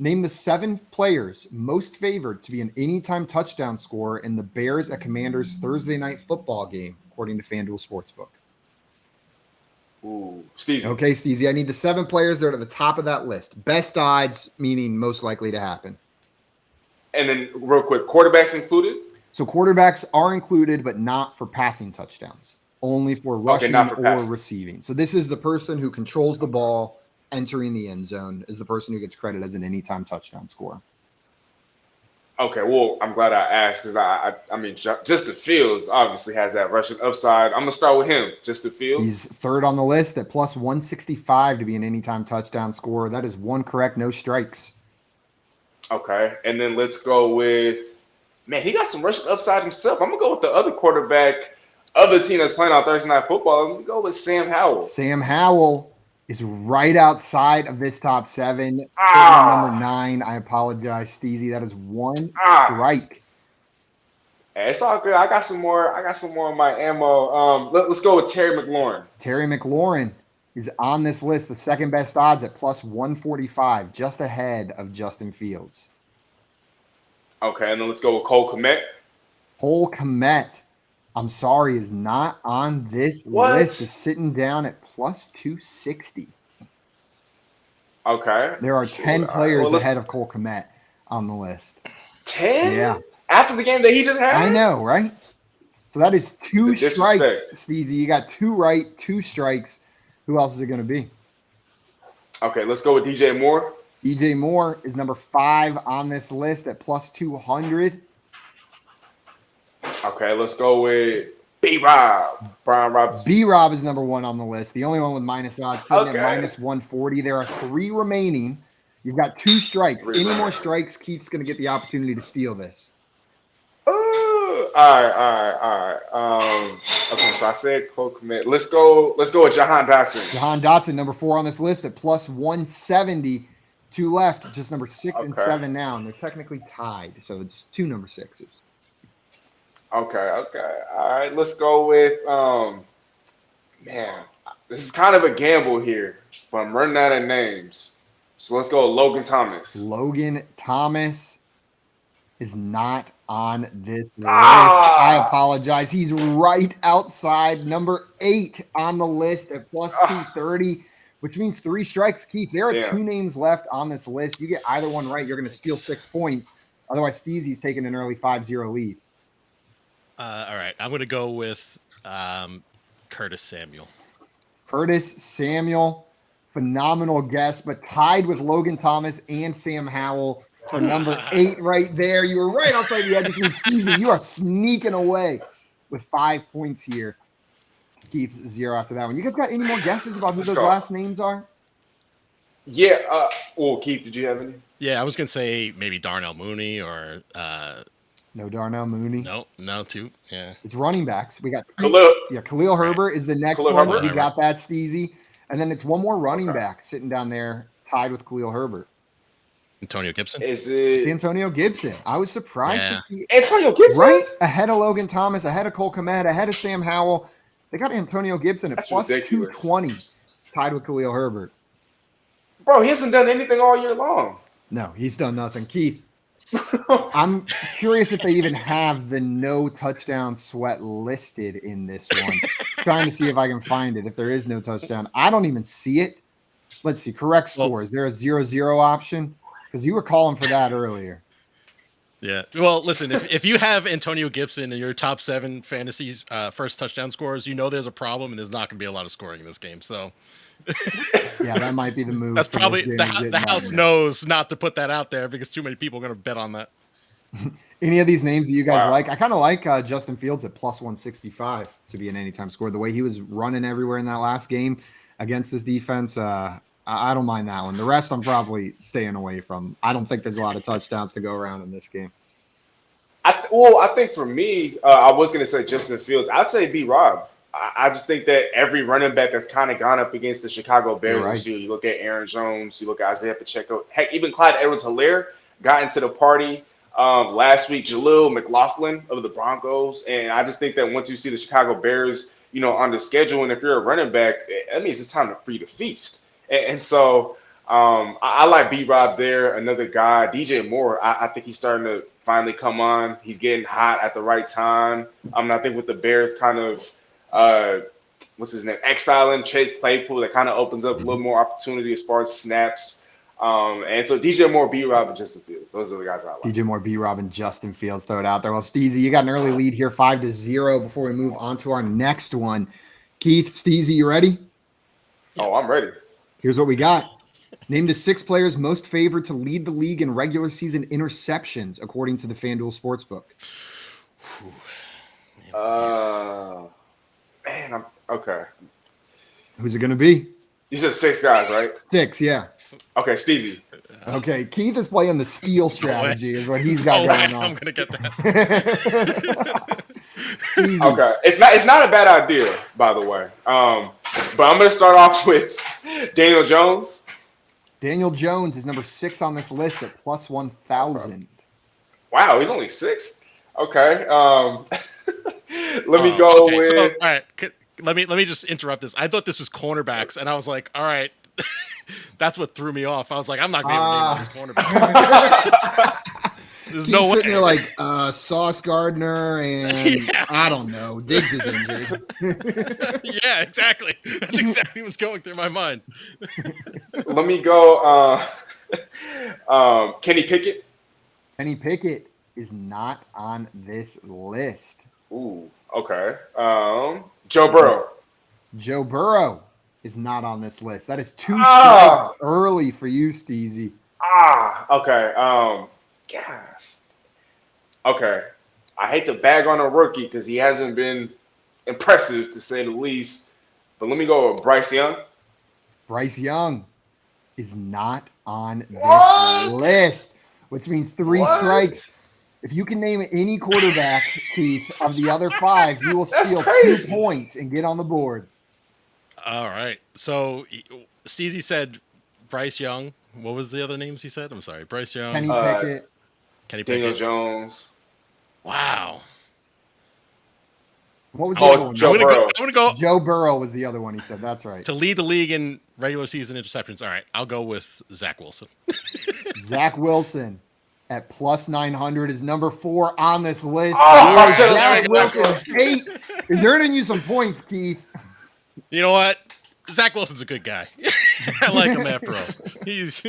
Speaker 1: Name the 7 players most favored to be an anytime touchdown scorer in the Bears at Commanders Thursday Night Football game, according to FanDuel Sportsbook.
Speaker 3: Ooh, Steezy.
Speaker 1: Okay, Steezy, I need the 7 players that are at the top of that list. Best odds, meaning most likely to happen.
Speaker 3: And then real quick, quarterbacks included?
Speaker 1: So quarterbacks are included, but not for passing touchdowns. only for
Speaker 3: Okay,
Speaker 1: rushing
Speaker 3: not for
Speaker 1: or
Speaker 3: passing.
Speaker 1: receiving. So this is the person who controls the ball entering the end zone is the person who gets credit as an anytime touchdown scorer.
Speaker 3: Okay, well, I'm glad I asked because I mean, Justin Fields obviously has that rushing upside. I'm gonna start with him, Justin Fields.
Speaker 1: He's third on the list at plus 165 to be an anytime touchdown scorer. That is one correct, no strikes.
Speaker 3: Okay, and then let's go with, man, he got some rushing upside himself. I'm gonna go with the other quarterback, other team that's playing on Thursday Night Football. I'm gonna go with Sam Howell.
Speaker 1: Sam Howell is right outside of this top 7. Sitting at number 9. I apologize, Steezy. That is one strike.
Speaker 3: Hey, it's all good. I got some more of my ammo. Let's go with Terry McLaurin.
Speaker 1: Terry McLaurin is on this list, the second best odds at plus 145, just ahead of Justin Fields.
Speaker 3: Okay, and then let's go with Cole Kmet.
Speaker 1: Cole Kmet, I'm sorry, is not on this list. Is sitting down at plus 260.
Speaker 3: Okay.
Speaker 1: There are 10 players ahead of Cole Kmet on the list.
Speaker 3: 10?
Speaker 1: Yeah.
Speaker 3: After the game that he just had?
Speaker 1: I know, right? So that is 2 strikes,
Speaker 3: disrespect.
Speaker 1: Steezy. You got 2 right, 2 strikes. Who else is it going to be?
Speaker 3: Okay, let's go with DJ Moore.
Speaker 1: DJ Moore is number 5 on this list at plus 200.
Speaker 3: Okay, let's go with B-Rob. Brian Robinson.
Speaker 1: B-Rob is number 1 on the list. The only one with minus odds, sitting
Speaker 3: Okay.
Speaker 1: at minus 140. There are 3 remaining. You've got 2 strikes.
Speaker 3: Three
Speaker 1: Any more
Speaker 3: remaining.
Speaker 1: strikes, Keith's going to get the opportunity to steal this.
Speaker 3: All right. Okay, so I said Cole Kmet. Let's go with Jahan Dotson.
Speaker 1: Jahan Dotson, number 4 on this list at plus 170. 2 left, just number 6 and
Speaker 3: Okay.
Speaker 1: 7 now, and they're technically tied. So it's 2 number 6s.
Speaker 3: Okay. All right, let's go with man, this is kind of a gamble here, but I'm running out of names. So let's go with Logan Thomas.
Speaker 1: Logan Thomas is not on this list. I apologize. He's right outside number 8 on the list at plus 230, which means 3 strikes. Keith, there are 2 names left on this list. You get either one right, you're going to steal 6 points. Otherwise, Steezy's taking an early 5-0 lead.
Speaker 2: All right, I'm going to go with Curtis Samuel.
Speaker 1: Curtis Samuel, phenomenal guess, but tied with Logan Thomas and Sam Howell for number 8 right there. You were right outside the edge between Steezy. You are sneaking away with 5 points here. Keith's 0 after that one. You guys got any more guesses about who those last names are?
Speaker 3: Yeah. Well, Keith, did you have any?
Speaker 2: Yeah, I was going to say maybe Darnell Mooney or
Speaker 1: No Darnell Mooney.
Speaker 2: No, 2. Yeah.
Speaker 1: It's running backs. We got
Speaker 3: Khalil
Speaker 1: Herbert is the next
Speaker 3: Khalil
Speaker 1: one.
Speaker 3: Herbert.
Speaker 1: We got that, Steezy. And then it's one more running back sitting down there tied with Khalil Herbert.
Speaker 2: Antonio Gibson.
Speaker 3: Is
Speaker 1: It's
Speaker 3: it
Speaker 1: Antonio Gibson. I was surprised to see
Speaker 3: Antonio Gibson?
Speaker 1: right ahead of Logan Thomas, ahead of Cole Kmet, ahead of Sam Howell. They got Antonio Gibson at
Speaker 3: That's
Speaker 1: plus
Speaker 3: ridiculous.
Speaker 1: 220, tied with Khalil Herbert.
Speaker 3: Bro, he hasn't done anything all year long.
Speaker 1: No, he's done nothing. Keith, I'm curious if they even have the no touchdown sweat listed in this one. Trying to see if I can find it. If there is no touchdown, I don't even see it. Let's see. Correct score. Is there a 0-0 option? Because you were calling for that earlier.
Speaker 2: Yeah. Well, listen, if you have Antonio Gibson in your top 7 fantasies first touchdown scorers, you know there's a problem and there's not going to be a lot of scoring in this game. So
Speaker 1: yeah, that might be the move.
Speaker 2: That's probably the house knows not to put that out there because too many people are going to bet on that.
Speaker 1: Any of these names that you guys like? I kind of like Justin Fields at plus 165 to be an anytime scorer. The way he was running everywhere in that last game against this defense, I don't mind that one. The rest I'm probably staying away from. I don't think there's a lot of touchdowns to go around in this game.
Speaker 3: I think for me, I was going to say Justin Fields. I'd say B-Rob. I just think that every running back that's kind of gone up against the Chicago Bears this year, you look at Aaron Jones, you look at Isaiah Pacheco, heck, even Clyde Edwards-Helaire got into the party last week. Jaleel McLaughlin of the Broncos, and I just think that once you see the Chicago Bears, on the schedule, and if you're a running back, that means it's time for you to feast. And so I like B-Rob there. Another guy, DJ Moore, I think he's starting to finally come on. He's getting hot at the right time. I think with the Bears kind of what's his name, exiling Chase Claypool, that kind of opens up a little more opportunity as far as snaps. And so DJ Moore, B. Rob, and Justin Fields. Those are the guys I like.
Speaker 1: DJ Moore, B. Rob, and Justin Fields, throw it out there. Well, Steezy, you got an early lead here, 5-0 before we move on to our next one. Keith, Steezy, you ready?
Speaker 3: Oh, I'm ready.
Speaker 1: Here's what we got. Name the 6 players most favored to lead the league in regular season interceptions, according to the FanDuel Sportsbook.
Speaker 3: Man, I'm okay.
Speaker 1: Who's it going to be?
Speaker 3: You said 6 guys, right?
Speaker 1: 6, yeah.
Speaker 3: Okay, Steezy.
Speaker 1: Okay, Keith is playing the steal strategy, is what he's got going on.
Speaker 2: I'm gonna get that.
Speaker 3: Okay, it's not a bad idea, by the way. But I'm gonna start off with Daniel Jones.
Speaker 1: Daniel Jones is number 6 on this list at plus 1,000.
Speaker 3: Wow, he's only 6. Okay. Let me go with.
Speaker 2: So, all right, let me just interrupt this. I thought this was cornerbacks, and I was like, all right. That's what threw me off. I was like, I'm not going to name all these cornerbacks. There's
Speaker 1: He's
Speaker 2: no way.
Speaker 1: Sitting there like Sauce Gardner and I don't know. Diggs is injured.
Speaker 2: Yeah, exactly. That's exactly what's going through my mind.
Speaker 3: Let me go. Kenny Pickett.
Speaker 1: Kenny Pickett is not on this list.
Speaker 3: Ooh, okay. Joe Burrow.
Speaker 1: Joe Burrow is not on this list. That is 2 strikes early for you, Steezy.
Speaker 3: Okay. Gosh. Okay. I hate to bag on a rookie because he hasn't been impressive, to say the least. But let me go with Bryce Young.
Speaker 1: Bryce Young is not on this list, which means 3 strikes. If you can name any quarterback, Keith, of the other 5, you will steal 2 points and get on the board.
Speaker 2: All right. So Steezy said Bryce Young. What was the other names he said? I'm sorry. Bryce Young.
Speaker 1: Kenny Pickett.
Speaker 3: Daniel Jones.
Speaker 2: Wow.
Speaker 1: What was the other one?
Speaker 3: Joe Burrow.
Speaker 2: I'm gonna go.
Speaker 1: Joe Burrow was the other one he said. That's right.
Speaker 2: To lead the league in regular season interceptions. All right. I'll go with Zach Wilson.
Speaker 1: Zach Wilson at plus 900 is number 4 on this list.
Speaker 3: Zach
Speaker 1: Wilson is earning you some points, Keith.
Speaker 2: You know what? Zach Wilson's a good guy. I like him after all. He's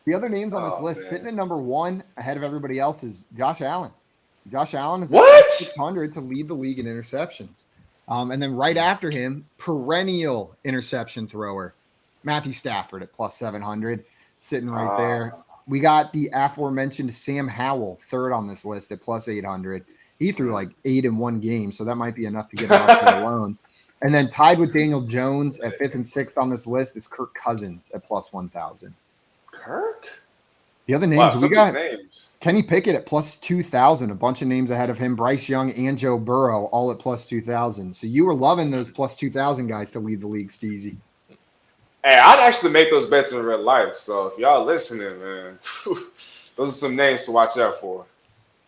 Speaker 1: The other names on this list, sitting at number 1 ahead of everybody else, is Josh Allen. Josh Allen is at 600 to lead the league in interceptions. And then right after him, perennial interception thrower, Matthew Stafford at plus 700, sitting right there. We got the aforementioned Sam Howell, 3rd on this list at plus 800. He threw like 8 in one game, so that might be enough to get him up there alone. And then tied with Daniel Jones at 5th and 6th on this list is Kirk Cousins at plus 1,000.
Speaker 3: Kirk?
Speaker 1: The other names we got,
Speaker 3: names.
Speaker 1: Kenny Pickett at plus 2,000, a bunch of names ahead of him, Bryce Young and Joe Burrow all at plus 2,000. So you were loving those plus 2,000 guys to lead the league, Steezy.
Speaker 3: Hey, I'd actually make those bets in real life. So if y'all listening, man, those are some names to watch out for.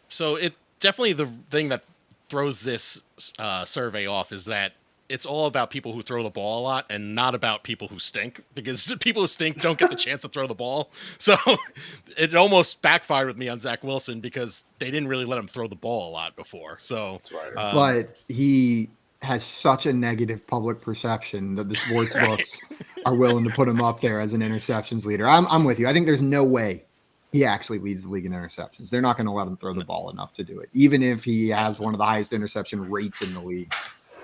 Speaker 2: So it definitely the thing that throws this survey off is that it's all about people who throw the ball a lot and not about people who stink, because people who stink don't get the chance to throw the ball. So it almost backfired with me on Zach Wilson because they didn't really let him throw the ball a lot before. So,
Speaker 1: but he has such a negative public perception that the sports books are willing to put him up there as an interceptions leader. I'm with you. I think there's no way he actually leads the league in interceptions. They're not going to let him throw the ball enough to do it, even if he has one of the highest interception rates in the league.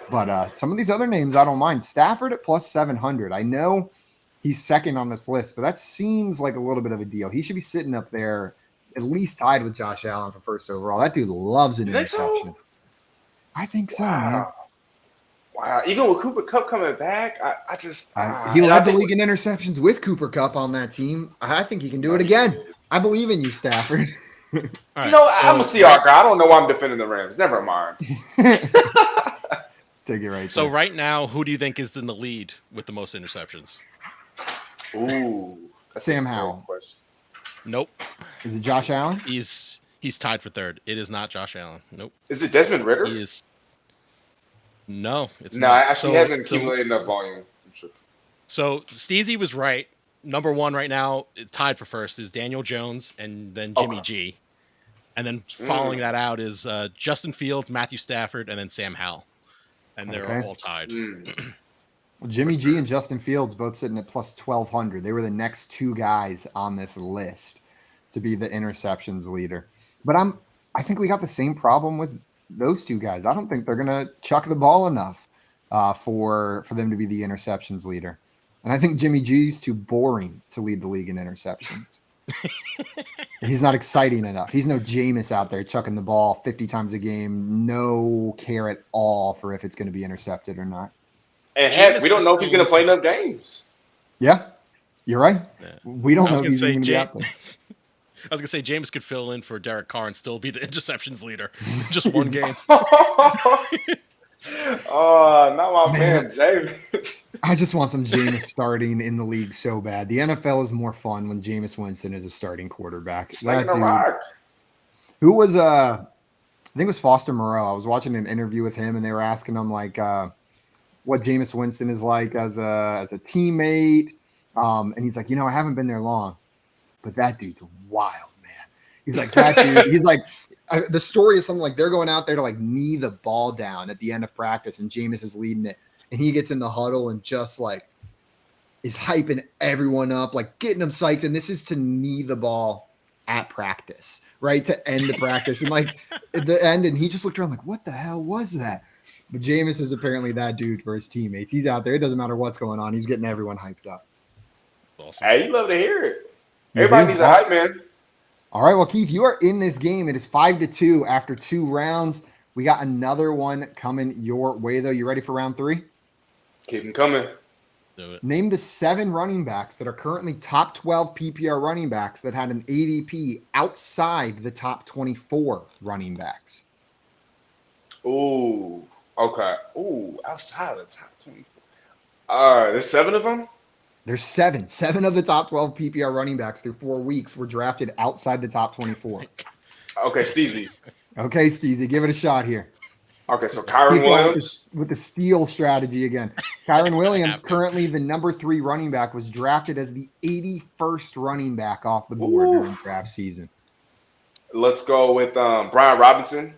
Speaker 1: But some of these other names, I don't mind. Stafford at plus 700. I know he's 2nd on this list, but that seems like a little bit of a deal. He should be sitting up there at least tied with Josh Allen for 1st overall. That dude loves an interception.
Speaker 3: So?
Speaker 1: I think so, man.
Speaker 3: Wow. Even with Cooper Kupp coming back,
Speaker 1: he led the league in interceptions with Cooper Kupp on that team. I think he can do it again. I believe in you, Stafford.
Speaker 3: I'm a Seahawk guy. I don't know why I'm defending the Rams. Never mind.
Speaker 1: Take it right.
Speaker 2: So right now, who do you think is in the lead with the most interceptions?
Speaker 3: Ooh,
Speaker 1: Sam Howell.
Speaker 2: Nope.
Speaker 1: Is it Josh Allen?
Speaker 2: He's tied for 3rd. It is not Josh Allen. Nope.
Speaker 3: Is it Desmond Ridder?
Speaker 2: He is. No, it's
Speaker 3: no.
Speaker 2: not.
Speaker 3: Actually, he hasn't accumulated enough volume. I'm sure.
Speaker 2: So Steezy was right. Number 1 right now, tied for 1st, is Daniel Jones and then Jimmy G. And then following that out is Justin Fields, Matthew Stafford, and then Sam Howell. And they're all tied.
Speaker 1: Well, Jimmy G and Justin Fields both sitting at plus 1,200. They were the next two guys on this list to be the interceptions leader. But I think we got the same problem with those two guys. I don't think they're gonna chuck the ball enough for them to be the interceptions leader. And I think Jimmy G's too boring to lead the league in interceptions. He's not exciting enough. He's no Jameis out there chucking the ball 50 times a game, no care at all for if it's going to be intercepted or not.
Speaker 3: And heck, we don't know if he's going to play enough games.
Speaker 1: Yeah, you're right.
Speaker 2: Yeah.
Speaker 1: We don't know if he's going to be out there.
Speaker 2: I was going to say Jameis could fill in for Derek Carr and still be the interceptions leader. Just one game.
Speaker 3: Oh, not my man, Jameis.
Speaker 1: I just want some Jameis starting in the league so bad. The NFL is more fun when Jameis Winston is a starting quarterback. That dude, who was I think it was Foster Moreau. I was watching an interview with him, and they were asking him like what Jameis Winston is like as a teammate. And he's like, I haven't been there long, but that dude's wild, man. He's like, that dude. He's like, the story is something like they're going out there to like knee the ball down at the end of practice, and Jameis is leading it. And he gets in the huddle and just like is hyping everyone up, like getting them psyched. And this is to knee the ball at practice, right? To end the practice. And like at the end, and he just looked around like, what the hell was that? But Jameis is apparently that dude for his teammates. He's out there. It doesn't matter what's going on. He's getting everyone hyped up.
Speaker 2: Awesome.
Speaker 3: Hey, you love to hear it. Everybody needs a hype man.
Speaker 1: All right. Well, Keith, you are in this game. It is 5-2 after 2 rounds. We got another one coming your way, though. You ready for round 3?
Speaker 3: Keep them coming.
Speaker 2: Do it.
Speaker 1: Name the 7 running backs that are currently top 12 PPR running backs that had an ADP outside the top 24 running backs.
Speaker 3: Ooh, okay. Ooh, outside of the top 24. There's 7 of them?
Speaker 1: There's 7. 7 of the top 12 PPR running backs through 4 weeks were drafted outside the top 24.
Speaker 3: Okay, Steezy.
Speaker 1: Okay, Steezy, give it a shot here.
Speaker 3: Okay, so Kyron Williams.
Speaker 1: With the steal strategy again. Kyron Williams, currently the number 3 running back, was drafted as the 81st running back off the board during draft season.
Speaker 3: Let's go with Brian Robinson.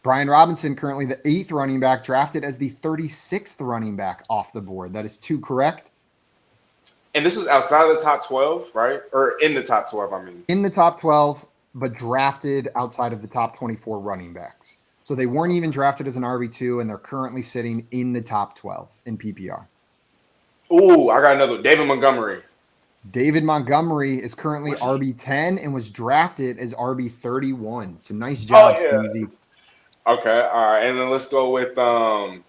Speaker 1: Brian Robinson, currently the 8th running back, drafted as the 36th running back off the board. That is 2 correct.
Speaker 3: And this is outside of the top 12, right? Or in the top 12, I mean.
Speaker 1: In the top 12, but drafted outside of the top 24 running backs. So they weren't even drafted as an RB2, and they're currently sitting in the top 12 in PPR.
Speaker 3: Ooh, I got another. David Montgomery.
Speaker 1: David Montgomery is currently RB10 and was drafted as RB31. So nice job, Steezy.
Speaker 3: Okay, all right. And then let's go with Raheem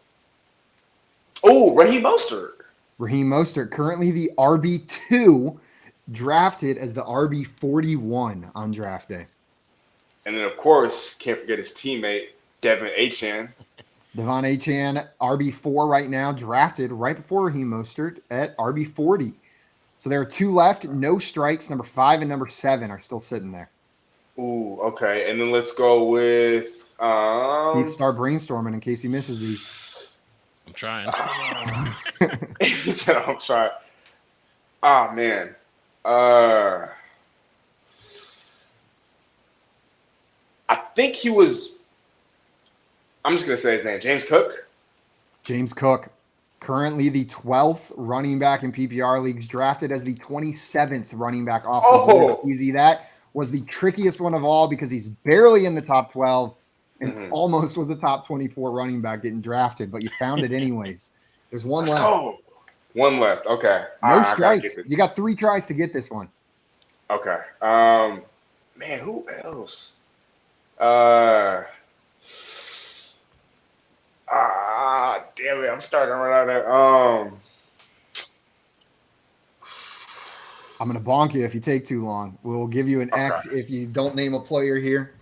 Speaker 3: Mostert.
Speaker 1: Raheem Mostert, currently the RB2, drafted as the RB41 on draft day.
Speaker 3: And then, of course, can't forget his teammate, Devin Achane.
Speaker 1: Devon Achane, RB4 right now, drafted right before Raheem Mostert at RB40. So there are 2 left, no strikes. Number 5 and number 7 are still sitting there.
Speaker 3: Ooh, okay. And then let's go with
Speaker 1: He'd start brainstorming in case he misses these.
Speaker 2: I'm trying.
Speaker 3: He said, I'm trying. Oh, man. I think he was – I'm just going to say his name. James Cook?
Speaker 1: James Cook, currently the 12th running back in PPR leagues, drafted as the 27th running back off the board. Easy. That was the trickiest one of all because he's barely in the top 12 and almost was a top 24 running back getting drafted, but you found it anyways. There's one left.
Speaker 3: Oh, one left. Okay.
Speaker 1: No strikes. You got 3 tries to get this one.
Speaker 3: Okay. Man, who else? Damn it. I'm starting to run out of
Speaker 1: I'm going to bonk you if you take too long. We'll give you an X if you don't name a player here.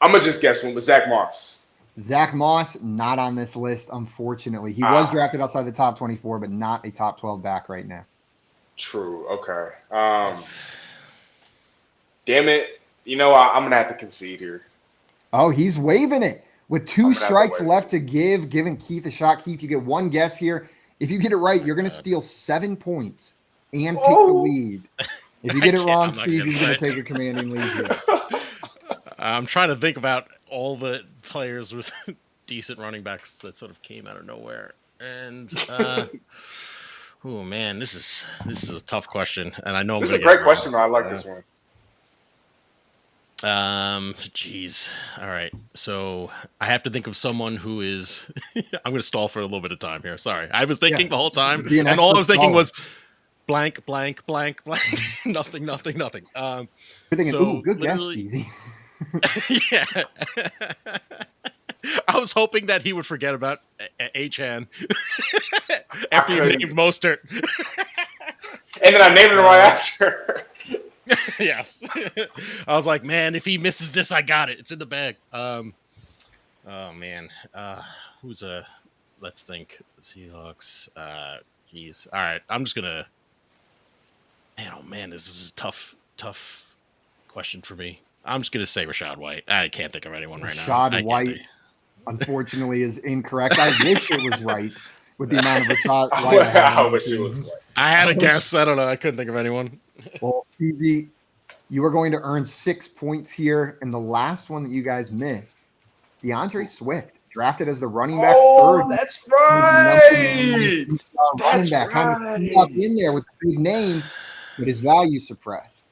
Speaker 3: I'm going to just guess one, but Zach Moss.
Speaker 1: Zach Moss, not on this list, unfortunately. He was drafted outside the top 24, but not a top 12 back right now.
Speaker 3: True. Okay. Damn it. You know, I'm going to have to concede here.
Speaker 1: Oh, he's waving it. With 2 strikes left to give, giving Keith a shot. Keith, you get 1 guess here. If you get it right, you're going to steal 7 points and take the lead. If you get it wrong, Steezy's going to take a commanding lead here.
Speaker 2: I'm trying to think about all the players with decent running backs that sort of came out of nowhere. And Oh man, this is a tough question, and I know
Speaker 3: This
Speaker 2: I'm
Speaker 3: is a
Speaker 2: gonna get
Speaker 3: great
Speaker 2: it
Speaker 3: question, though.
Speaker 2: wrong.
Speaker 3: I like this one.
Speaker 2: Geez. All right. So I have to think of someone who is. I'm going to stall for a little bit of time here. Sorry. I was thinking the whole time,
Speaker 1: Be an
Speaker 2: and all I
Speaker 1: expert
Speaker 2: was thinking
Speaker 1: scholar.
Speaker 2: was blank, blank, blank, blank. nothing.
Speaker 1: You're thinking, ooh,
Speaker 2: So
Speaker 1: good guess,
Speaker 2: literally,
Speaker 1: Steezy.
Speaker 2: yeah. I was hoping that he would forget about Achan after he's named Mostert.
Speaker 3: And then I named him right after.
Speaker 2: Yes. I was like, man, if he misses this, I got it. It's in the bag. Oh man. Who's a let's think. Seahawks. Geez. All right. I'm just gonna oh man, this is a tough question for me. I'm just gonna say Rashad White. I can't think of anyone right now.
Speaker 1: Rashad White, unfortunately, is incorrect. I wish it was right with the amount of Rashad White I have.
Speaker 3: I wish it was right.
Speaker 2: I had a guess. I don't know. I couldn't think of anyone.
Speaker 1: Well, Steezy, you are going to earn 6 points here. And the last one that you guys missed, DeAndre Swift, drafted as the running back third.
Speaker 3: That's right.
Speaker 1: Running back kind of snuck in there with a big name, but his value suppressed.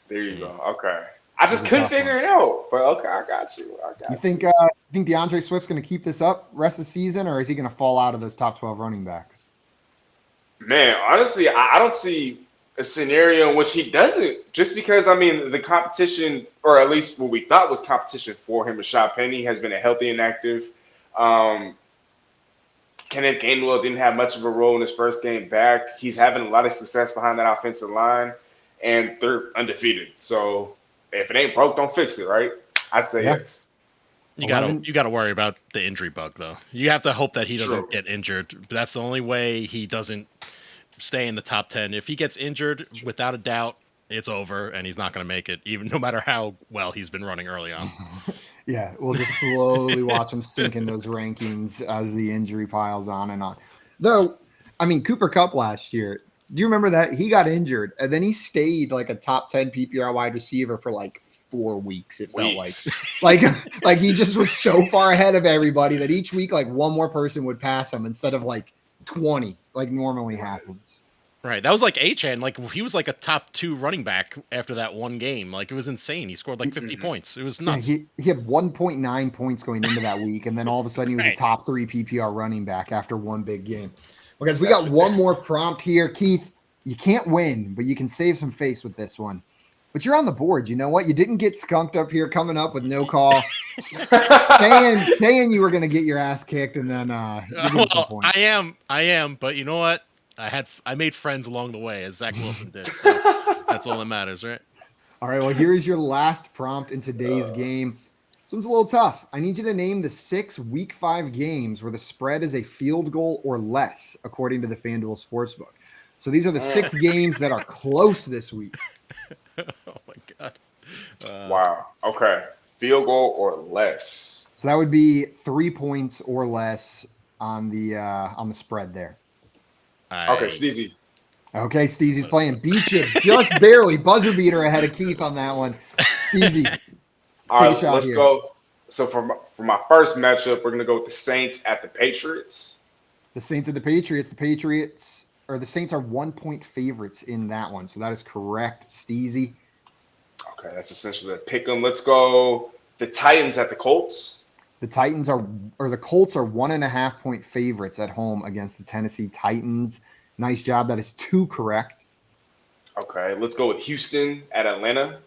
Speaker 3: There you go. Okay. I just couldn't figure it out. But okay, I got you.
Speaker 1: You think DeAndre Swift's going to keep this up rest of the season, or is he going to fall out of those top 12 running backs?
Speaker 3: Man, honestly, I don't see a scenario in which he doesn't, just because, I mean, the competition, or at least what we thought was competition for him, Rashad Penny, has been a healthy and active. Kenneth Gainwell didn't have much of a role in his first game back. He's having a lot of success behind that offensive line, and they're undefeated. So if it ain't broke, don't fix it, right? I'd say yes.
Speaker 2: You gotta worry about the injury bug, though. You have to hope that he doesn't get injured. That's the only way he doesn't stay in the top 10. If he gets injured, without a doubt, it's over, and he's not going to make it, even no matter how well he's been running early on.
Speaker 1: Yeah, we'll just slowly watch him sink in those rankings as the injury piles on and on. Though, I mean, Cooper Kupp last year, do you remember that? He got injured, and then he stayed like a top 10 PPR wide receiver for like 4 weeks, it felt like he just was so far ahead of everybody that each week, like one more person would pass him instead of like 20, like normally happens.
Speaker 2: Right. That was like Achan. Like he was like a top 2 running back after that one game. Like it was insane. He scored like 50 points. It was nuts.
Speaker 1: Yeah, he had 1.9 points going into that week, and then all of a sudden he was a top 3 PPR running back after one big game. Well, guys, we got one more prompt here. Keith, you can't win, but you can save some face with this one. But you're on the board. You know what? You didn't get skunked up here coming up with no call. saying you were going to get your ass kicked, and then
Speaker 2: well, I am. But you know what? I made friends along the way, as Zach Wilson did. So that's all that matters, right?
Speaker 1: All right. Well, here's your last prompt in today's game. This one's a little tough. I need you to name the 6 Week 5 games where the spread is a field goal or less, according to the FanDuel Sportsbook. So these are the 6 games that are close this week.
Speaker 2: Oh my God.
Speaker 3: Wow. Okay. Field goal or less.
Speaker 1: So that would be 3 points or less on the spread there.
Speaker 3: Okay, Steezy.
Speaker 1: Okay, Steezy's playing. Beat you just barely. Buzzer beater ahead of Keith on that one. Steezy.
Speaker 3: All right, let's go. So for my first matchup, we're going to go with the Saints at the Patriots.
Speaker 1: The Saints at the Patriots. The Saints are 1-point favorites in that one. So that is correct, Steezy.
Speaker 3: Okay, that's essentially a pick 'em. Let's go the Titans at the Colts.
Speaker 1: The Colts are 1.5-point favorites at home against the Tennessee Titans. Nice job. That is 2 correct.
Speaker 3: Okay, let's go with Houston at Atlanta.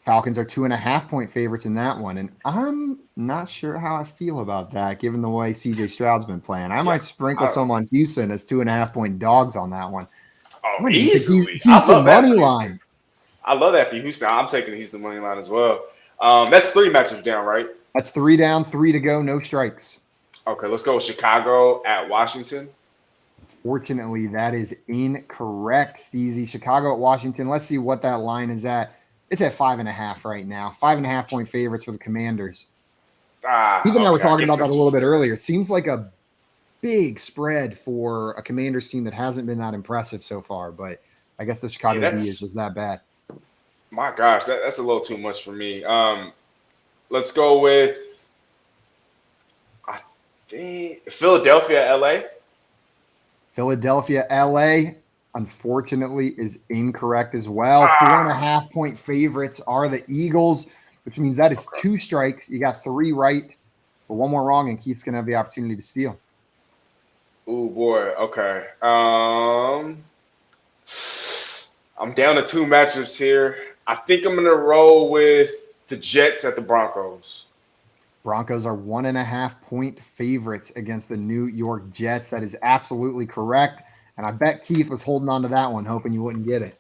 Speaker 1: Falcons are 2.5-point favorites in that one. And I'm not sure how I feel about that, given the way CJ Stroud's been playing. I might sprinkle some on Houston as 2.5-point dogs on that one.
Speaker 3: Oh, easily.
Speaker 1: Houston money line.
Speaker 3: I love that for Houston. I'm taking the Houston money line as well. That's 3 matchups down, right?
Speaker 1: That's 3 down, 3 to go, no strikes.
Speaker 3: Okay, let's go with Chicago at Washington.
Speaker 1: Fortunately, that is incorrect, Steezy. Chicago at Washington. Let's see what that line is at. It's at 5.5 right now. 5.5-point favorites for the Commanders. Even though we're talking about that a little bit earlier, seems like a big spread for a Commanders team that hasn't been that impressive so far. But I guess the Chicago D is just that bad.
Speaker 3: My gosh, that's a little too much for me. Let's go with, I think, Philadelphia, LA.
Speaker 1: Philadelphia, LA, unfortunately, is incorrect as well. 4.5-point favorites are the Eagles, which means that is 2 strikes. You got 3 right, but 1 more wrong, and Keith's going to have the opportunity to steal.
Speaker 3: Oh boy. Okay. I'm down to 2 matchups here. I think I'm gonna roll with the Jets at the Broncos.
Speaker 1: Broncos are 1.5-point favorites against the New York Jets. That is absolutely correct. And I bet Keith was holding on to that one, hoping you wouldn't get it.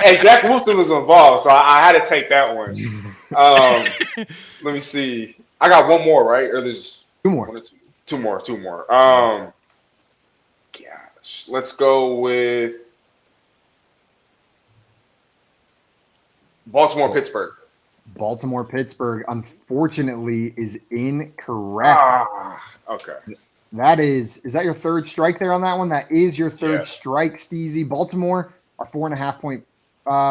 Speaker 3: And Zach Wilson was involved, so I had to take that one. Let me see. I got 1 more, right? Or there's
Speaker 1: 2 more.
Speaker 3: 1 or 2. 2 more. 2 more. Gosh, let's go with Baltimore-Pittsburgh.
Speaker 1: Baltimore-Pittsburgh, unfortunately, is incorrect.
Speaker 3: Okay.
Speaker 1: That is that your 3rd strike there on that one? That is your 3rd strike, Steezy. Baltimore are 4.5-point.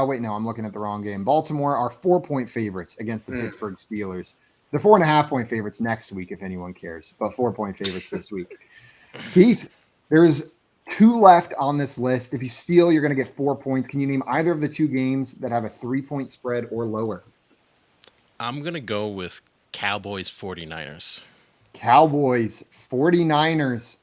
Speaker 1: Wait, no, I'm looking at the wrong game. Baltimore are 4-point favorites against the Pittsburgh Steelers. They're 4.5-point favorites next week, if anyone cares, but 4-point favorites this week. Keith, there's 2 left on this list. If you steal, you're going to get 4 points. Can you name either of the 2 games that have a 3-point spread or lower?
Speaker 2: I'm going to go with Cowboys 49ers.
Speaker 1: Cowboys 49ers,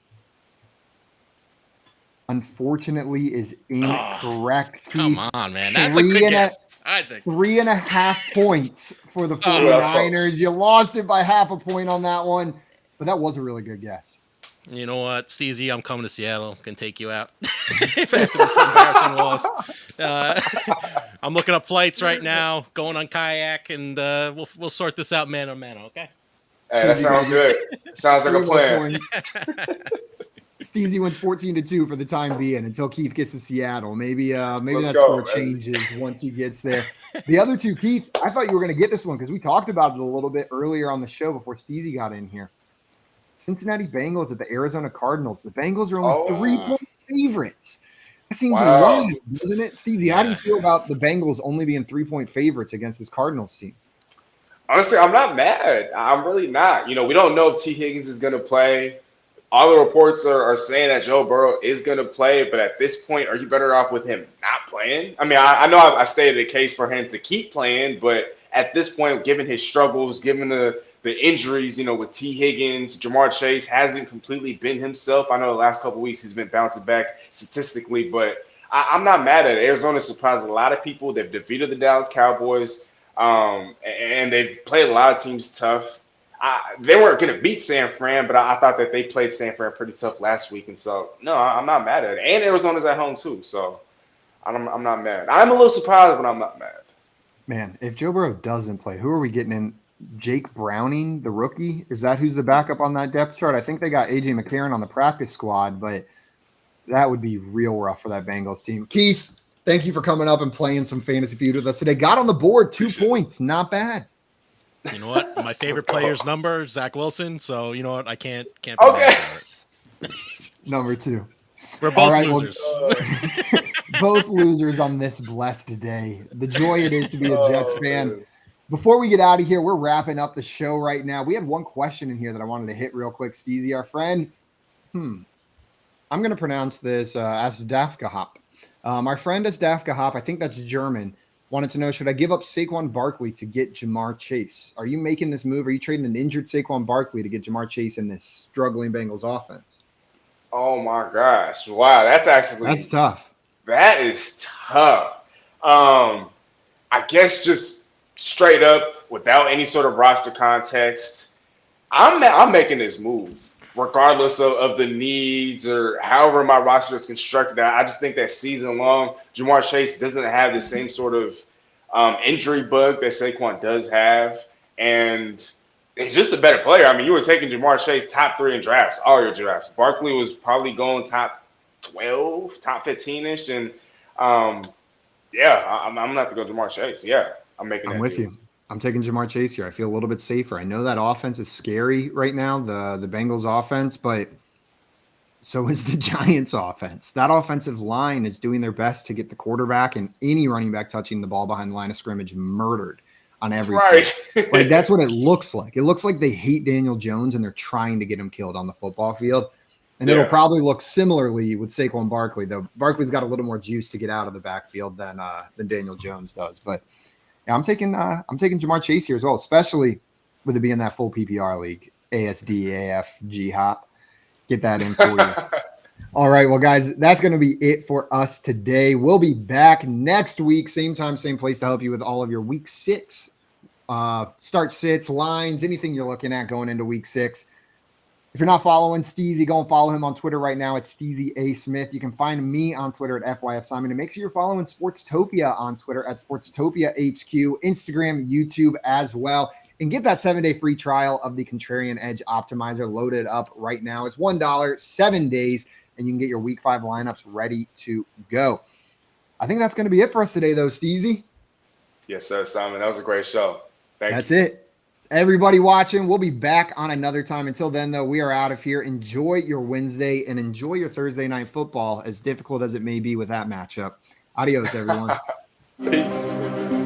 Speaker 1: unfortunately, is incorrect.
Speaker 2: Come on, man. That's a good guess, I think.
Speaker 1: 3.5 points for the 49ers. You lost it by 0.5 point on that one, but that was a really good guess.
Speaker 2: You know what, Steezy, I'm coming to Seattle. Can take you out after this embarrassing loss. I'm looking up flights right now, going on kayak, and we'll sort this out man on man. Okay.
Speaker 3: Hey, that sounds good. Sounds like a plan.
Speaker 1: Steezy wins 14-2 for the time being until Keith gets to Seattle. Maybe that score changes once he gets there. The other 2, Keith, I thought you were going to get this one because we talked about it a little bit earlier on the show before Steezy got in here. Cincinnati Bengals at the Arizona Cardinals. The Bengals are only 3-point favorites. That seems wild, doesn't it? Steezy, how do you feel about the Bengals only being 3-point favorites against this Cardinals team?
Speaker 3: Honestly, I'm not mad. I'm really not. We don't know if T. Higgins is going to play. All the reports are saying that Joe Burrow is going to play, but at this point, are you better off with him not playing? I mean, I know I stated a case for him to keep playing, but at this point, given his struggles, given the injuries, with T. Higgins, Jamar Chase hasn't completely been himself. I know the last couple of weeks he's been bouncing back statistically, but I'm not mad at it. Arizona surprised a lot of people. They've defeated the Dallas Cowboys, and they've played a lot of teams tough. They weren't going to beat San Fran, but I thought that they played San Fran pretty tough last week, and so no, I'm not mad at it. And Arizona's at home too, so I'm not mad. I'm a little surprised, but I'm not mad.
Speaker 1: Man, if Joe Burrow doesn't play, who are we getting in? Jake Browning, the rookie? Is that who's the backup on that depth chart? I think they got A.J. McCarron on the practice squad, but that would be real rough for that Bengals team. Keith, thank you for coming up and playing some Fantasy Feud with us today. Got on the board, 2 points. Not bad.
Speaker 2: You know what? My favorite player's number, Zach Wilson, so you know what? I can't be
Speaker 3: okay.
Speaker 2: mad at it.
Speaker 1: Number 2.
Speaker 2: We're both losers.
Speaker 1: Both losers on this blessed day. The joy it is to be a Jets fan. Man. Before we get out of here, we're wrapping up the show right now. We had one question in here that I wanted to hit real quick. Steezy, our friend. I'm going to pronounce this Asdafgahop. Our friend Asdafgahop, I think that's German, wanted to know, should I give up Saquon Barkley to get Jamar Chase? Are you making this move? Are you trading an injured Saquon Barkley to get Jamar Chase in this struggling Bengals offense?
Speaker 3: Oh, my gosh. Wow, that's
Speaker 1: tough.
Speaker 3: That is tough. I guess just straight up, without any sort of roster context, I'm making this move, regardless of the needs or however my roster is constructed. I just think that season long, Jamar Chase doesn't have the same sort of injury bug that Saquon does have, and he's just a better player. I mean, you were taking Jamar Chase top 3 in drafts, all your drafts. Barkley was probably going top 12, top 15-ish, and I'm gonna have to go Jamar Chase. Yeah. I'm with
Speaker 1: you. I'm taking Jamar Chase here. I feel a little bit safer. I know that offense is scary right now, the Bengals offense, but so is the Giants offense. That offensive line is doing their best to get the quarterback and any running back touching the ball behind the line of scrimmage murdered on every
Speaker 3: right.
Speaker 1: Like that's what it looks like. It looks like they hate Daniel Jones and they're trying to get him killed on the football field. And it'll probably look similarly with Saquon Barkley, though. Barkley's got a little more juice to get out of the backfield than Daniel Jones does. But yeah, I'm taking Jamar Chase here as well, especially with it being that full PPR league, ASD, AF, G Hop. Get that in for you. All right, well, guys, that's going to be it for us today. We'll be back next week, same time, same place, to help you with all of your week 6 start sits, lines, anything you're looking at going into week 6. If you're not following Steezy, go and follow him on Twitter right now at Steezy A. Smith. You can find me on Twitter at FYF Simon. And make sure you're following Sportstopia on Twitter at Sportstopia HQ, Instagram, YouTube as well. And get that 7-day free trial of the Contrarian Edge Optimizer loaded up right now. It's $1, 7 days, and you can get your week 5 lineups ready to go. I think that's going to be it for us today, though, Steezy.
Speaker 3: Yes, sir, Simon. That was a great show.
Speaker 1: That's it. Everybody watching, we'll be back on another time. Until then, though, we are out of here. Enjoy your Wednesday and enjoy your Thursday night football, as difficult as it may be with that matchup. Adios, everyone.
Speaker 3: Peace.